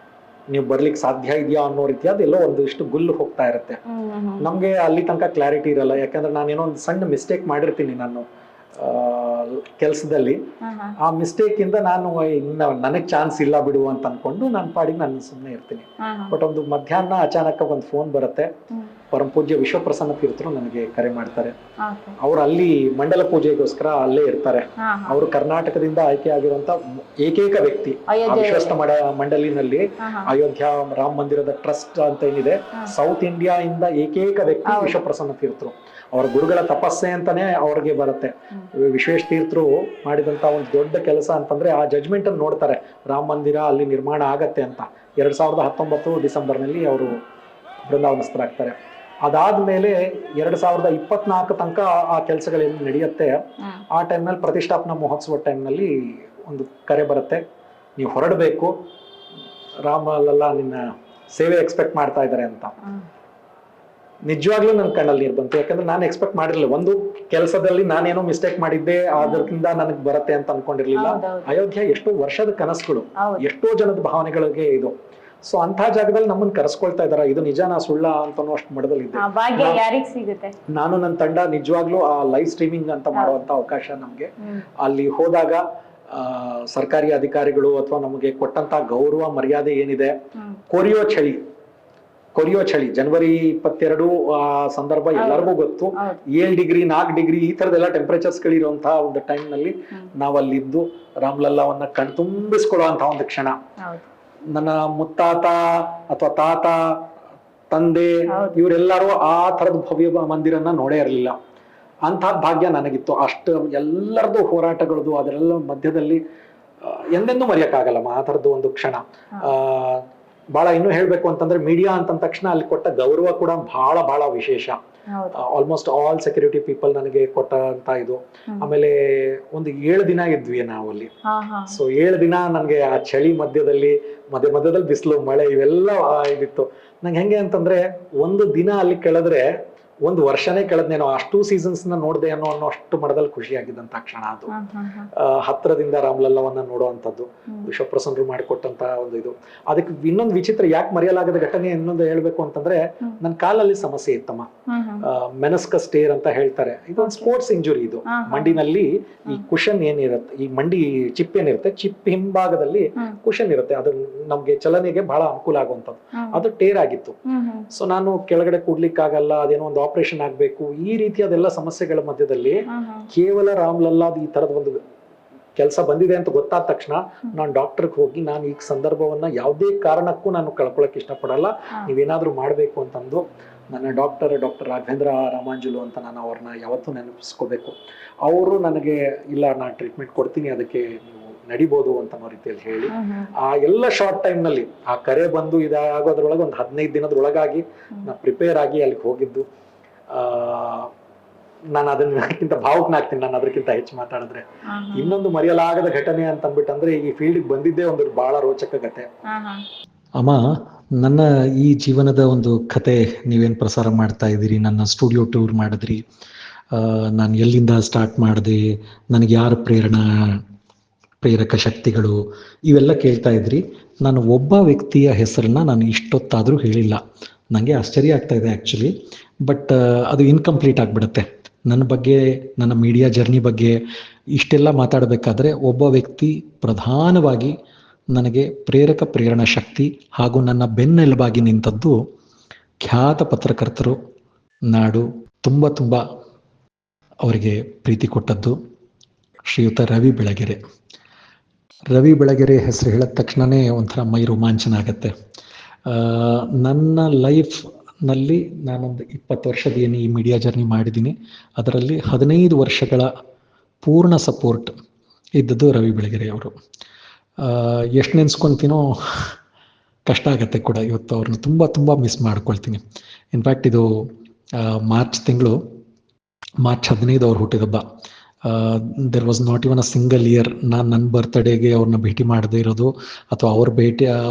ನೀವು ಬರ್ಲಿಕ್ಕೆ ಸಾಧ್ಯ ಇದೆಯಾ ಅನ್ನೋ ರೀತಿಯಾದ ಎಲ್ಲೋ ಒಂದಿಷ್ಟು ಗುಲ್ಲು ಹೋಗ್ತಾ ಇರುತ್ತೆ. ನಮ್ಗೆ ಅಲ್ಲಿ ತನಕ ಕ್ಲಾರಿಟಿ ಇರಲ್ಲ, ಯಾಕಂದ್ರೆ ನಾನೇನೋ ಒಂದು ಸಣ್ಣ ಮಿಸ್ಟೇಕ್ ಮಾಡಿರ್ತೀನಿ ನಾನು ಕೆಲಸದಲ್ಲಿ. ಆ ಮಿಸ್ಟೇಕ್ ಇಂದ ನಾನು ಇನ್ನು ನನಗ್ ಚಾನ್ಸ್ ಇಲ್ಲ ಬಿಡು ಅಂತ ಅನ್ಕೊಂಡು ನನ್ನ ಪಾಡಿಗೆ ನಾನು ಸುಮ್ಮನೆ ಇರ್ತೀನಿ. ಬಟ್ ಒಂದು ಮಧ್ಯಾಹ್ನ ಅಚಾನಕ್ ಒಂದು ಫೋನ್ ಬರುತ್ತೆ. ಪರಮ ಪೂಜ್ಯ ವಿಶ್ವಪ್ರಸನ್ನ ತೀರ್ಥರು ನನಗೆ ಕರೆ ಮಾಡ್ತಾರೆ. ಅವ್ರು ಅಲ್ಲಿ ಮಂಡಲ ಪೂಜೆಗೋಸ್ಕರ ಅಲ್ಲೇ ಇರ್ತಾರೆ. ಅವರು ಕರ್ನಾಟಕದಿಂದ ಆಯ್ಕೆ ಆಗಿರುವಂತ ಏಕೈಕ ವ್ಯಕ್ತಿ ವಿಶ್ವಸ್ತ ಮಂಡಲಿನಲ್ಲಿ. ಅಯೋಧ್ಯ ರಾಮ ಮಂದಿರದ ಟ್ರಸ್ಟ್ ಅಂತ ಏನಿದೆ, ಸೌತ್ ಇಂಡಿಯಾ ಇಂದ ಏಕೈಕ ವ್ಯಕ್ತಿ ವಿಶ್ವಪ್ರಸನ್ನ ತೀರ್ಥರು. ಅವರ ಗುರುಗಳ ತಪಸ್ಸೆ ಅಂತಾನೆ ಅವ್ರಿಗೆ ಬರುತ್ತೆ. ವಿಶ್ವೇಶ ತೀರ್ಥರು ಮಾಡಿದಂತ ಒಂದು ದೊಡ್ಡ ಕೆಲಸ ಅಂತಂದ್ರೆ ಆ ಜಡ್ಜ್ಮೆಂಟ್ ಅನ್ನು ನೋಡ್ತಾರೆ, ರಾಮ ಮಂದಿರ ಅಲ್ಲಿ ನಿರ್ಮಾಣ ಆಗತ್ತೆ ಅಂತ. 2019 ಡಿಸೆಂಬರ್ನಲ್ಲಿ ಅವರು ಬೃಂದಾವನಸ್ಥರಾಗ್ತಾರೆ. ಅದಾದ್ಮೇಲೆ 2024 ತನಕ ಆ ಕೆಲಸಗಳೇನು ನಡೆಯುತ್ತೆ. ಆ ಟೈಮ್ನಲ್ಲಿ ಪ್ರತಿಷ್ಠಾಪನಾ ಮಹೋತ್ಸವ ಟೈಮ್ನಲ್ಲಿ ಒಂದು ಕರೆ ಬರುತ್ತೆ, ನೀವು ಹೊರಡಬೇಕು, ರಾಮಲಲ್ಲಾ ನಿನ್ನ ಸೇವೆ ಎಕ್ಸ್ಪೆಕ್ಟ್ ಮಾಡ್ತಾ ಇದ್ದಾರೆ ಅಂತ. ನಿಜವಾಗ್ಲೂ ನನ್ನ ಕಣ್ಣಲ್ಲಿ ನೀರು ಬಂತು. ಯಾಕಂದ್ರೆ ನಾನು ಎಕ್ಸ್ಪೆಕ್ಟ್ ಮಾಡಿರ್ಲಿಲ್ಲ. ಒಂದು ಕೆಲಸದಲ್ಲಿ ನಾನೇನೋ ಮಿಸ್ಟೇಕ್ ಮಾಡಿದ್ದೆ, ಅದರಿಂದ ನನಗೆ ಬರುತ್ತೆ ಅಂತ ಅನ್ಕೊಂಡಿರ್ಲಿಲ್ಲ. ಅಯೋಧ್ಯ ಎಷ್ಟೋ ವರ್ಷದ ಕನಸುಗಳು, ಎಷ್ಟೋ ಜನದ ಭಾವನೆಗಳಿಗೆ ಇದು. ಸೊ ಅಂತ ಜಾಗದಲ್ಲಿ ನಮ್ಮನ್ನ ಕರೆಸ್ಕೊಳ್ತಾ ಇದಾರ, ಇದು ನಿಜನಾ ಸುಳ್ಳ ಅಂತ ಅಷ್ಟು ಮಡದಲ್ಲಿದ್ದೆ. ನಾನು ನನ್ನ ತಂಡ ನಿಜವಾಗ್ಲೂ ಆ ಲೈವ್ ಸ್ಟ್ರೀಮಿಂಗ್ ಅಂತ ಮಾಡುವಂತ ಅವಕಾಶ ನಮ್ಗೆ ಅಲ್ಲಿ ಹೋದಾಗ ಸರ್ಕಾರಿ ಅಧಿಕಾರಿಗಳು ಅಥವಾ ನಮಗೆ ಕೊಟ್ಟಂತ ಗೌರವ ಮರ್ಯಾದೆ ಏನಿದೆ, ಕೊರಿಯೋ ಚಳಿ ಜನವರಿ 22 ಆ ಸಂದರ್ಭ ಎಲ್ಲರಿಗೂ ಗೊತ್ತು. 7 ಡಿಗ್ರಿ 4 ಡಿಗ್ರಿ ಈ ತರದೆಲ್ಲ ಟೆಂಪರೇಚರ್ಸ್ ಗಳಿರುವಂತಹ ಒಂದು ಟೈಮ್ ನಲ್ಲಿ ನಾವಲ್ಲಿದ್ದು ರಾಮ್ಲಲ್ಲಾವನ್ನ ಕಣ್ತುಂಬಿಸ್ಕೊಳ್ಳುವಂತಹ ಒಂದು ಕ್ಷಣ. ನನ್ನ ಮುತ್ತಾತ ಅಥವಾ ತಾತ, ತಂದೆ ಇವರೆಲ್ಲರೂ ಆ ತರದ ಭವ್ಯ ಮಂದಿರನ್ನ ನೋಡೇ ಇರಲಿಲ್ಲ. ಅಂತಹ ಭಾಗ್ಯ ನನಗಿತ್ತು. ಅಷ್ಟು ಎಲ್ಲರದು ಹೋರಾಟಗಳದು ಅದರೆಲ್ಲ ಮಧ್ಯದಲ್ಲಿ ಎಂದೆಂದೂ ಮರೆಯಕ್ಕಾಗಲ್ಲಮ್ಮ ಆ ತರದ್ದು ಒಂದು ಕ್ಷಣ. ಬಹಳ ಇನ್ನೂ ಹೇಳ್ಬೇಕು ಅಂತಂದ್ರೆ ಮೀಡಿಯಾ ಅಂತ ತಕ್ಷಣ ಅಲ್ಲಿ ಕೊಟ್ಟ ಗೌರವ ಕೂಡ ಬಹಳ ವಿಶೇಷ. ಆಲ್ಮೋಸ್ಟ್ ಆಲ್ ಸೆಕ್ಯೂರಿಟಿ ಪೀಪಲ್ ನನಗೆ ಕೊಟ್ಟಂತ ಇದು. ಆಮೇಲೆ ಒಂದು 7 ದಿನ ಇದ್ವಿ ನಾವು ಅಲ್ಲಿ. ಸೊ 7 ದಿನ ನನ್ಗೆ ಆ ಚಳಿ ಮಧ್ಯದಲ್ಲಿ ಮಧ್ಯದಲ್ಲಿ ಬಿಸಿಲು ಮಳೆ ಇವೆಲ್ಲ ಇದಿತ್ತು. ನಂಗೆ ಹೆಂಗೆ ಅಂತಂದ್ರೆ ಒಂದು ದಿನ ಅಲ್ಲಿ ಕೆಳದ್ರೆ ಒಂದು ವರ್ಷನೇ ಕಳೆದ್ನೇನೋ, ಅಷ್ಟು ಸೀಸನ್ಸ್ ನ ನೋಡ್ದೆ ಅನ್ನೋ ಅಷ್ಟು ಮಡದಲ್ಲಿ ಖುಷಿಯಾಗಿದ್ದಂತ ಕ್ಷಣ ಅದು. ಹತ್ರದಿಂದ ರಾಮ್ಲಲ್ಲಾವನ್ನ ನೋಡುವಂಥದ್ದು, ವಿಶ್ವಪ್ರಸನ್ನರು ಮಾಡಿಕೊಟ್ಟಂತ ಒಂದು ಇದು. ಅದಕ್ಕೆ ಇನ್ನೊಂದು ವಿಚಿತ್ರ, ಯಾಕೆ ಮರೆಯಲಾಗದ ಘಟನೆ ಇನ್ನೊಂದು ಹೇಳ್ಬೇಕು ಅಂತಂದ್ರೆ, ನನ್ನ ಕಾಲಲ್ಲಿ ಸಮಸ್ಯೆ ಇತ್ತಮ್ಮ. ಮೆನಸ್ಕಸ್ ಟೇರ್ ಅಂತ ಹೇಳ್ತಾರೆ. ಇದೊಂದು ಸ್ಪೋರ್ಟ್ಸ್ ಇಂಜುರಿ. ಇದು ಮಂಡಿನಲ್ಲಿ ಈ ಕುಶನ್ ಏನಿರುತ್ತೆ, ಈ ಮಂಡಿ ಚಿಪ್ ಏನಿರುತ್ತೆ, ಚಿಪ್ ಹಿಂಭಾಗದಲ್ಲಿ ಕುಶನ್ ಇರುತ್ತೆ, ಅದು ನಮ್ಗೆ ಚಲನೆಗೆ ಬಹಳ ಅನುಕೂಲ ಆಗುವಂಥದ್ದು. ಅದು ಟೇರ್ ಆಗಿತ್ತು. ಸೊ ನಾನು ಕೆಳಗಡೆ ಕೂಡ್ಲಿಕ್ಕಾಗಲ್ಲ, ಅದೇನೋ ಒಂದು ಆಪರೇಷನ್ ಆಗ್ಬೇಕು, ಈ ರೀತಿಯಾದೆಲ್ಲ ಸಮಸ್ಯೆಗಳ ಮಧ್ಯದಲ್ಲಿ ಕೇವಲ ರಾಮ್ಲಲ್ಲಾದ ಈ ತರದ ಒಂದು ಕೆಲಸ ಬಂದಿದೆ ಅಂತ ಗೊತ್ತಾದ ತಕ್ಷಣ ನಾನು ಡಾಕ್ಟರ್ಗೆ ಹೋಗಿ, ನಾನು ಈ ಸಂದರ್ಭವನ್ನ ಯಾವುದೇ ಕಾರಣಕ್ಕೂ ನಾನು ಕಳ್ಕೊಳಕ್ ಇಷ್ಟಪಡಲ್ಲ, ನೀವೇನಾದ್ರೂ ಮಾಡ್ಬೇಕು ಅಂತಂದು ನನ್ನ ಡಾಕ್ಟರ್ ರಾಘವೇಂದ್ರ ರಾಮಾಂಜುಲು ಅಂತ ನಾನು ಅವ್ರನ್ನ ಯಾವತ್ತೂ ನೆನಪಿಸ್ಕೋಬೇಕು. ಅವರು ನನಗೆ ಇಲ್ಲ, ನಾನು ಟ್ರೀಟ್ಮೆಂಟ್ ಕೊಡ್ತೀನಿ, ಅದಕ್ಕೆ ನೀವು ನಡಿಬೋದು ಅಂತ ಅನ್ನೋ ರೀತಿಯಲ್ಲಿ ಹೇಳಿ, ಆ ಎಲ್ಲ ಶಾರ್ಟ್ ಟೈಮ್ ನಲ್ಲಿ ಆ ಕರೆ ಬಂದು ಇದಾಗೋದ್ರೊಳಗೆ ಒಂದು 15 ದಿನದೊಳಗಾಗಿ ನಾನು ಪ್ರಿಪೇರ್ ಆಗಿ ಅಲ್ಲಿಗೆ ಹೋಗಿದ್ದು. ನಾನು ಅದಕ್ಕಿಂತ ಭಾವುಕನಾಗ್ತೀನಿ ನಾನು ಅದಕ್ಕಿಂತ ಹೆಚ್ಚು ಮಾತಾಡಿದ್ರೆ. ಇನ್ನೊಂದು ಮರೆಯಲಾಗದ ಘಟನೆ ಅಂತ ಅಂದ್ಬಿಟ್ಟಂದ್ರೆ, ಈ ಫೀಲ್ಡ್ ಬಂದಿದ್ದೇ ಒಂದು ಬಹಳ ರೋಚಕ ಕತೆ. ಅಮ್ಮ, ನನ್ನ ಈ ಜೀವನದ ಒಂದು ಕತೆ ನೀವೇನ್ ಪ್ರಸಾರ ಮಾಡ್ತಾ ಇದ್ದೀರಿ, ನನ್ನ ಸ್ಟುಡಿಯೋ ಟೂರ್ ಮಾಡಿದ್ರಿ, ನಾನು ಎಲ್ಲಿಂದ ಸ್ಟಾರ್ಟ್ ಮಾಡಿದೆ, ನನಗೆ ಯಾರು ಪ್ರೇರಕ ಶಕ್ತಿಗಳು, ಇವೆಲ್ಲ ಕೇಳ್ತಾ ಇದ್ರಿ. ನಾನು ಒಬ್ಬ ವ್ಯಕ್ತಿಯ ಹೆಸರನ್ನ ನಾನು ಇಷ್ಟೊತ್ತಾದರೂ ಹೇಳಿಲ್ಲ. ನನಗೆ ಆಶ್ಚರ್ಯ ಆಗ್ತಾ ಇದೆ ಆ್ಯಕ್ಚುಲಿ, ಬಟ್ ಅದು ಇನ್ಕಂಪ್ಲೀಟ್ ಆಗಿಬಿಡುತ್ತೆ. ನನ್ನ ಬಗ್ಗೆ, ನನ್ನ ಮೀಡಿಯಾ ಜರ್ನಿ ಬಗ್ಗೆ ಇಷ್ಟೆಲ್ಲ ಮಾತಾಡಬೇಕಾದ್ರೆ ಒಬ್ಬ ವ್ಯಕ್ತಿ ಪ್ರಧಾನವಾಗಿ ನನಗೆ ಪ್ರೇರಣಾ ಶಕ್ತಿ ಹಾಗೂ ನನ್ನ ಬೆನ್ನೆಲುಬಾಗಿ ನಿಂತದ್ದು ಖ್ಯಾತ ಪತ್ರಕರ್ತರು, ನಾಡು ತುಂಬ ಅವರಿಗೆ ಪ್ರೀತಿ ಕೊಟ್ಟದ್ದು ಶ್ರೀಯುತ ರವಿ ಬೆಳಗೆರೆ. ರವಿ ಬೆಳಗೆರೆ ಹೆಸರು ಹೇಳಿದ ತಕ್ಷಣವೇ ಒಂಥರ ಮೈ ರೋಮಾಂಚನ ಆಗುತ್ತೆ. ನನ್ನ ಲೈಫ್ನಲ್ಲಿ ನಾನೊಂದು 20 ವರ್ಷದ ಏನು ಈ ಮೀಡಿಯಾ ಜರ್ನಿ ಮಾಡಿದ್ದೀನಿ, ಅದರಲ್ಲಿ 15 ವರ್ಷಗಳ ಪೂರ್ಣ ಸಪೋರ್ಟ್ ಇದ್ದದ್ದು ರವಿ ಬೆಳಗೆರೆ ಅವರು. ಎಷ್ಟು ನೆನೆಸ್ಕೊತೀನೋ ಕಷ್ಟ ಆಗುತ್ತೆ ಕೂಡ. ಇವತ್ತು ಅವ್ರನ್ನ ತುಂಬ ಮಿಸ್ ಮಾಡ್ಕೊಳ್ತೀನಿ. ಇನ್ಫ್ಯಾಕ್ಟ್ ಇದು ಮಾರ್ಚ್ 15 ಅವ್ರ ಹುಟ್ಟಿದಬ್ಬ. There was not even a single year ನಾನು ನನ್ನ ಬರ್ತ್ಡೇಗೆ ಅವ್ರನ್ನ ಭೇಟಿ ಮಾಡದೇ ಇರೋದು, ಅಥವಾ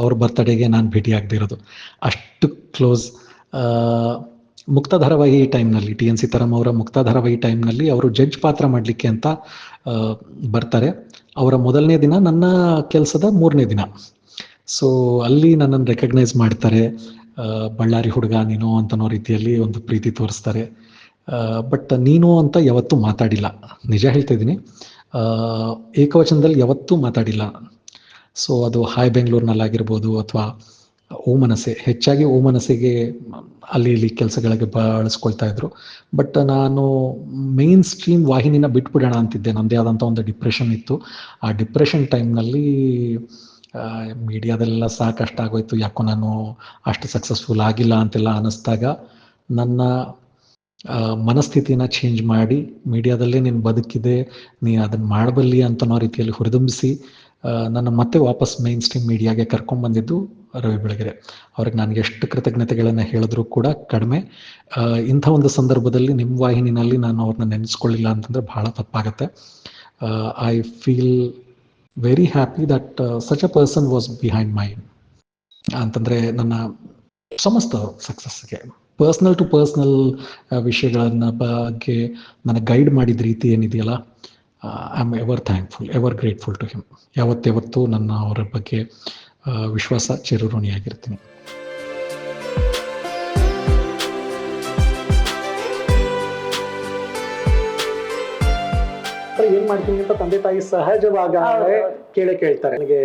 ಅವ್ರ ಬರ್ತ್ಡೇಗೆ ನಾನು ಭೇಟಿ ಆಗದೆ ಇರೋದು. ಅಷ್ಟು ಕ್ಲೋಸ್. ಮುಕ್ತ ಧಾರಾವಾಹಿ ಟೈಮ್ನಲ್ಲಿ, TN ಸೀತಾರಾಮ್ ಅವರ ಮುಕ್ತ ಧಾರಾವಾಹಿ ಟೈಮ್ನಲ್ಲಿ ಅವರು ಜಡ್ಜ್ ಪಾತ್ರ ಮಾಡಲಿಕ್ಕೆ ಅಂತ ಬರ್ತಾರೆ. ಅವರ ಮೊದಲನೇ ದಿನ ನನ್ನ ಕೆಲಸದ 3ನೇ ದಿನ. ಸೊ ಅಲ್ಲಿ ನನ್ನನ್ನು ರೆಕಗ್ನೈಸ್ ಮಾಡ್ತಾರೆ. ಬಳ್ಳಾರಿ ಹುಡುಗ ನೀನು ಅಂತನೋ ರೀತಿಯಲ್ಲಿ ಒಂದು ಪ್ರೀತಿ ತೋರಿಸ್ತಾರೆ. ಬಟ್ ನೀನು ಅಂತ ಯಾವತ್ತೂ ಮಾತಾಡಿಲ್ಲ, ನಿಜ ಹೇಳ್ತಾ ಇದ್ದೀನಿ. ಏಕವಚನದಲ್ಲಿ ಯಾವತ್ತೂ ಮಾತಾಡಿಲ್ಲ. ಸೊ ಅದು ಹಾಯ್ ಬೆಂಗಳೂರಿನಲ್ಲಾಗಿರ್ಬೋದು ಅಥವಾ ಓಮನಸೆ, ಹೆಚ್ಚಾಗಿ ಓಮನಸೆಗೆ ಅಲ್ಲಿ ಇಲ್ಲಿ ಕೆಲಸಗಳಿಗೆ ಬಳಸ್ಕೊಳ್ತಾ ಇದ್ರು. ಬಟ್ ನಾನು ಮೇನ್ ಸ್ಟ್ರೀಮ್ ವಾಹಿನಿನ ಬಿಟ್ಬಿಡೋಣ ಅಂತಿದ್ದೆ. ನನ್ನದೇ ಆದಂಥ ಒಂದು ಡಿಪ್ರೆಷನ್ ಇತ್ತು. ಆ ಡಿಪ್ರೆಷನ್ ಟೈಮ್ನಲ್ಲಿ ಮೀಡಿಯಾದೆಲ್ಲ ಸಾಕಷ್ಟು ಆಗೋಯ್ತು, ಯಾಕೋ ನಾನು ಅಷ್ಟು ಸಕ್ಸಸ್ಫುಲ್ ಆಗಿಲ್ಲ ಅಂತೆಲ್ಲ ಅನ್ನಿಸ್ದಾಗ ನನ್ನ ಮನಸ್ಥಿತಿನ ಚೇಂಜ್ ಮಾಡಿ, ಮೀಡಿಯಾದಲ್ಲೇ ನೀನು ಬದುಕಿದೆ, ನೀನು ಅದನ್ನು ಮಾಡಬಲ್ಲಿ ಅಂತನೋ ರೀತಿಯಲ್ಲಿ ಹುರಿದುಂಬಿಸಿ ನನ್ನ ಮತ್ತೆ ವಾಪಸ್ ಮೇನ್ ಸ್ಟ್ರೀಮ್ ಮೀಡಿಯಾಗೆ ಕರ್ಕೊಂಡ್ಬಂದಿದ್ದು ರವಿ ಬೆಳಗೆರೆ. ಅವ್ರಿಗೆ ನನಗೆ ಎಷ್ಟು ಕೃತಜ್ಞತೆಗಳನ್ನು ಹೇಳಿದ್ರು ಕೂಡ ಕಡಿಮೆ. ಇಂಥ ಒಂದು ಸಂದರ್ಭದಲ್ಲಿ ನಿಮ್ಮ ವಾಹಿನಿನಲ್ಲಿ ನಾನು ಅವ್ರನ್ನ ನೆನೆಸ್ಕೊಳ್ಳಿಲ್ಲ ಅಂತಂದರೆ ಭಾಳ ತಪ್ಪಾಗತ್ತೆ. I feel very happy that such a person was behind my ಅಂತಂದರೆ ನನ್ನ ಸಮಸ್ತ ಸಕ್ಸಸ್ಗೆ. ಪರ್ಸ್ನಲ್ ಟು ಪರ್ಸ್ನಲ್ ವಿಷಯಗಳನ್ನ ಬಗ್ಗೆ ನನಗೆ ಗೈಡ್ ಮಾಡಿದ ರೀತಿ ಏನಿದೆಯಲ್ಲ, I am ever thankful, ever grateful to him. ಯಾವತ್ತೂ ನನ್ನ ಅವರ ಬಗ್ಗೆ ವಿಶ್ವಾಸ ಚಿರಋಣಿಯಾಗಿರ್ತೀನಿ. ಏನ್ ಮಾಡ್ತೀನಿ ಅಂತ ತಂದೆ ತಾಯಿ ಸಹಜವಾಗ ಕೇಳ್ತಾರೆ, ನನಗೆ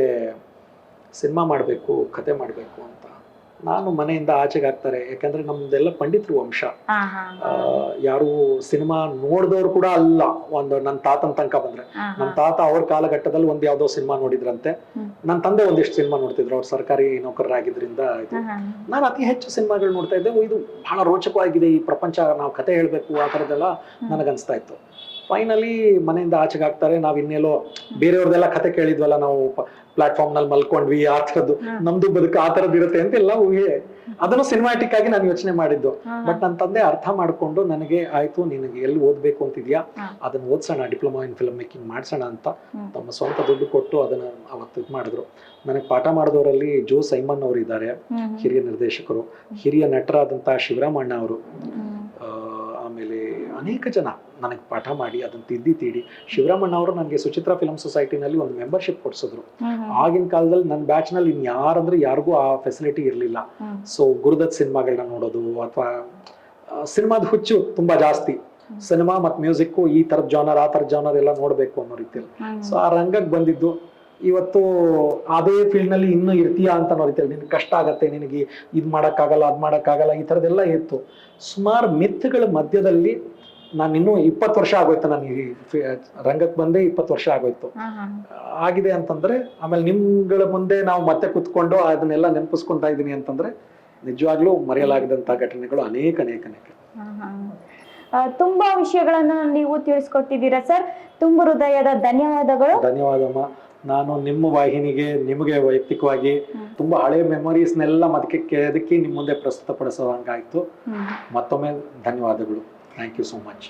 ಸಿನಿಮಾ ಮಾಡಬೇಕು, ಕತೆ ಮಾಡಬೇಕು ಅಂತ. ನಾನು ಮನೆಯಿಂದ ಆಚೆಗೆ ಹಾಕ್ತಾರೆ, ಯಾಕಂದ್ರೆ ನಮ್ದೆಲ್ಲ ಪಂಡಿತರು ವಂಶ. ಯಾರು ಸಿನಿಮಾ ನೋಡಿದವ್ರು ಕೂಡ ಅಲ್ಲ. ಒಂದು ನನ್ನ ತಾತನ ತನಕ ಬಂದ್ರೆ, ನಮ್ಮ ತಾತ ಅವ್ರ ಕಾಲಘಟ್ಟದಲ್ಲಿ ಒಂದ್ ಯಾವ್ದೋ ಸಿನಿಮಾ ನೋಡಿದ್ರಂತೆ. ನನ್ನ ತಂದೆ ಒಂದಿಷ್ಟು ಸಿನಿಮಾ ನೋಡ್ತಿದ್ರು, ಅವ್ರು ಸರ್ಕಾರಿ ನೌಕರರಾಗಿದ್ರಿಂದ. ನಾನು ಅತಿ ಹೆಚ್ಚು ಸಿನಿಮಾಗಳು ನೋಡ್ತಾ ಇದ್ದೆ. ಇದು ಬಹಳ ರೋಚಕವಾಗಿದೆ ಈ ಪ್ರಪಂಚ, ನಾವು ಕತೆ ಹೇಳ್ಬೇಕು, ಆ ಥರದ್ದೆಲ್ಲ ನನಗನ್ಸ್ತಾ ಇತ್ತು. ಫೈನಲಿ ಮನೆಯಿಂದ ಆಚೆಗೆ ಹಾಕ್ತಾರೆ. ನಾವ್ ಇನ್ನೆಲ್ಲೋ ಬೇರೆಯವ್ರದೆಲ್ಲ ಕತೆ ಕೇಳಿದ್ವಲ್ಲ, ನಾವು ಪ್ಲಾಟ್ಫಾರ್ಮ್ ನಲ್ಲಿ ಮಲ್ಕೊಂಡ್ವಿ, ಆ ಥರದ್ದು ನಮ್ದು ಬದುಕು ಆ ಥರದ್ದು ಇರುತ್ತೆ ಅಂತೆಲ್ಲ ಊಹೆ. ಅದನ್ನು ಸಿನಿಮಾಟಿಕ್ ಆಗಿ ನಾನು ಯೋಚನೆ ಮಾಡಿದ್ದು. ಬಟ್ ನನ್ನ ತಂದೆ ಅರ್ಥ ಮಾಡ್ಕೊಂಡು ನನಗೆ ಆಯ್ತು, ನಿನಗೆ ಎಲ್ಲಿ ಓದ್ಬೇಕು ಅಂತಿದ್ಯಾ ಅದನ್ನ ಓದ್ಸೋಣ, ಡಿಪ್ಲೊಮಾ ಇನ್ ಫಿಲ್ಮ್ ಮೇಕಿಂಗ್ ಮಾಡ್ಸೋಣ ಅಂತ ತಮ್ಮ ಸ್ವಂತ ದುಡ್ಡು ಕೊಟ್ಟು ಅದನ್ನ ಅವತ್ತು ಇದು ಮಾಡಿದ್ರು. ನನಗೆ ಪಾಠ ಮಾಡಿದವರಲ್ಲಿ ಜೋ ಸೈಮನ್ ಅವರು ಇದ್ದಾರೆ, ಹಿರಿಯ ನಿರ್ದೇಶಕರು. ಹಿರಿಯ ನಟರಾದಂತಹ ಶಿವರಾಮಣ್ಣ ಅವರು, ಆಮೇಲೆ ಅನೇಕ ಜನ ನನಗೆ ಪಾಠ ಮಾಡಿ ಅದನ್ನ ತಿದ್ದಿ ಶಿವರಾಮಣ್ಣ ಅವರು ನನಗೆ ಸುಚಿತ್ರಾ ಫಿಲ್ಮ್ ಸೊಸೈಟಿನಲ್ಲಿ ಒಂದು ಮೆಂಬರ್ಶಿಪ್ ಕೊಡ್ಸಿದ್ರು. ಆಗಿನ ಕಾಲದಲ್ಲಿ ನನ್ನ ಬ್ಯಾಚ್ ನಲ್ಲಿ ಇನ್ ಯಾರಂದ್ರೆ ಯಾರಿಗೂ ಆ ಫೆಸಿಲಿಟಿ ಇರ್ಲಿಲ್ಲ. ಸೊ ಗುರುದತ್ ಸಿನಿಮಾಗಳನ್ನ ನೋಡೋದು, ಅಥವಾ ಸಿನಿಮಾದ ಹುಚ್ಚು ತುಂಬಾ ಜಾಸ್ತಿ. ಸಿನಿಮಾ ಮತ್ತು ಮ್ಯೂಸಿಕ್ ಈ ತರದ ಜಾನರ್, ಆ ತರದ ಜಾನರ್ ಎಲ್ಲ ನೋಡ್ಬೇಕು ಅನ್ನೋ ರೀತಿಯಲ್ಲಿ. ಸೊ ಆ ರಂಗಕ್ಕೆ ಬಂದಿದ್ದು. ಇವತ್ತು ಅದೇ ಫೀಲ್ಡ್ ನಲ್ಲಿ ಇನ್ನೂ ಇರ್ತೀಯಾ ಅಂತ ಅನ್ನೋ ರೀತಿಯಲ್ಲಿ, ನಿನ್ಗೆ ಕಷ್ಟ ಆಗತ್ತೆ, ನಿನಗೆ ಇದ್ ಮಾಡಕ್ಕಾಗಲ್ಲ, ಅದ್ ಮಾಡಕ್ಕಾಗಲ್ಲ, ಈ ತರದೆಲ್ಲ ಇತ್ತು. ಸುಮಾರು ಮಿತ್ಗಳ ಮಧ್ಯದಲ್ಲಿ ನಾನು ಇನ್ನೂ 20 ವರ್ಷ ಆಗೋಯ್ತು, ನಾನು ಈ ರಂಗಕ್ಕೆ ಬಂದೇ 20 ವರ್ಷ ಆಗೋಯ್ತು ಆಗಿದೆ ಅಂತಂದ್ರೆ. ಆಮೇಲೆ ನಿಮ್ಗಳ ಮುಂದೆ ನಾವು ಮತ್ತೆ ಕುತ್ಕೊಂಡು ಅದನ್ನೆಲ್ಲ ನೆನಪಿಸ್ಕೊಂತಾ ಇದೀನಿ ಅಂತಂದ್ರೆ ನಿಜವಾಗ್ಲೂ ಮರೆಯಲಾಗದಂತ ಘಟನೆಗಳು ಅನೇಕ. ತುಂಬಾ ವಿಷಯಗಳನ್ನ ನೀವು ತಿಳಿಸ್ಕೊಟ್ಟಿದ್ದೀರಾ ಸರ್. ತುಂಬ ಹೃದಯದ ಧನ್ಯವಾದಗಳು. ಧನ್ಯವಾದಮ್ಮ. ನಾನು ನಿಮ್ಮ ವಾಹಿನಿಗೆ, ನಿಮಗೆ ವೈಯಕ್ತಿಕವಾಗಿ ತುಂಬಾ ಹಳೆ ಮೆಮೊರೀಸ್ನೆಲ್ಲ ಅದಕ್ಕೆ ನಿಮ್ಮ ಮುಂದೆ ಪ್ರಸ್ತುತಪಡಿಸೋ ಹಂಗಾಯ್ತು. ಮತ್ತೊಮ್ಮೆ ಧನ್ಯವಾದಗಳು. Thank you so much.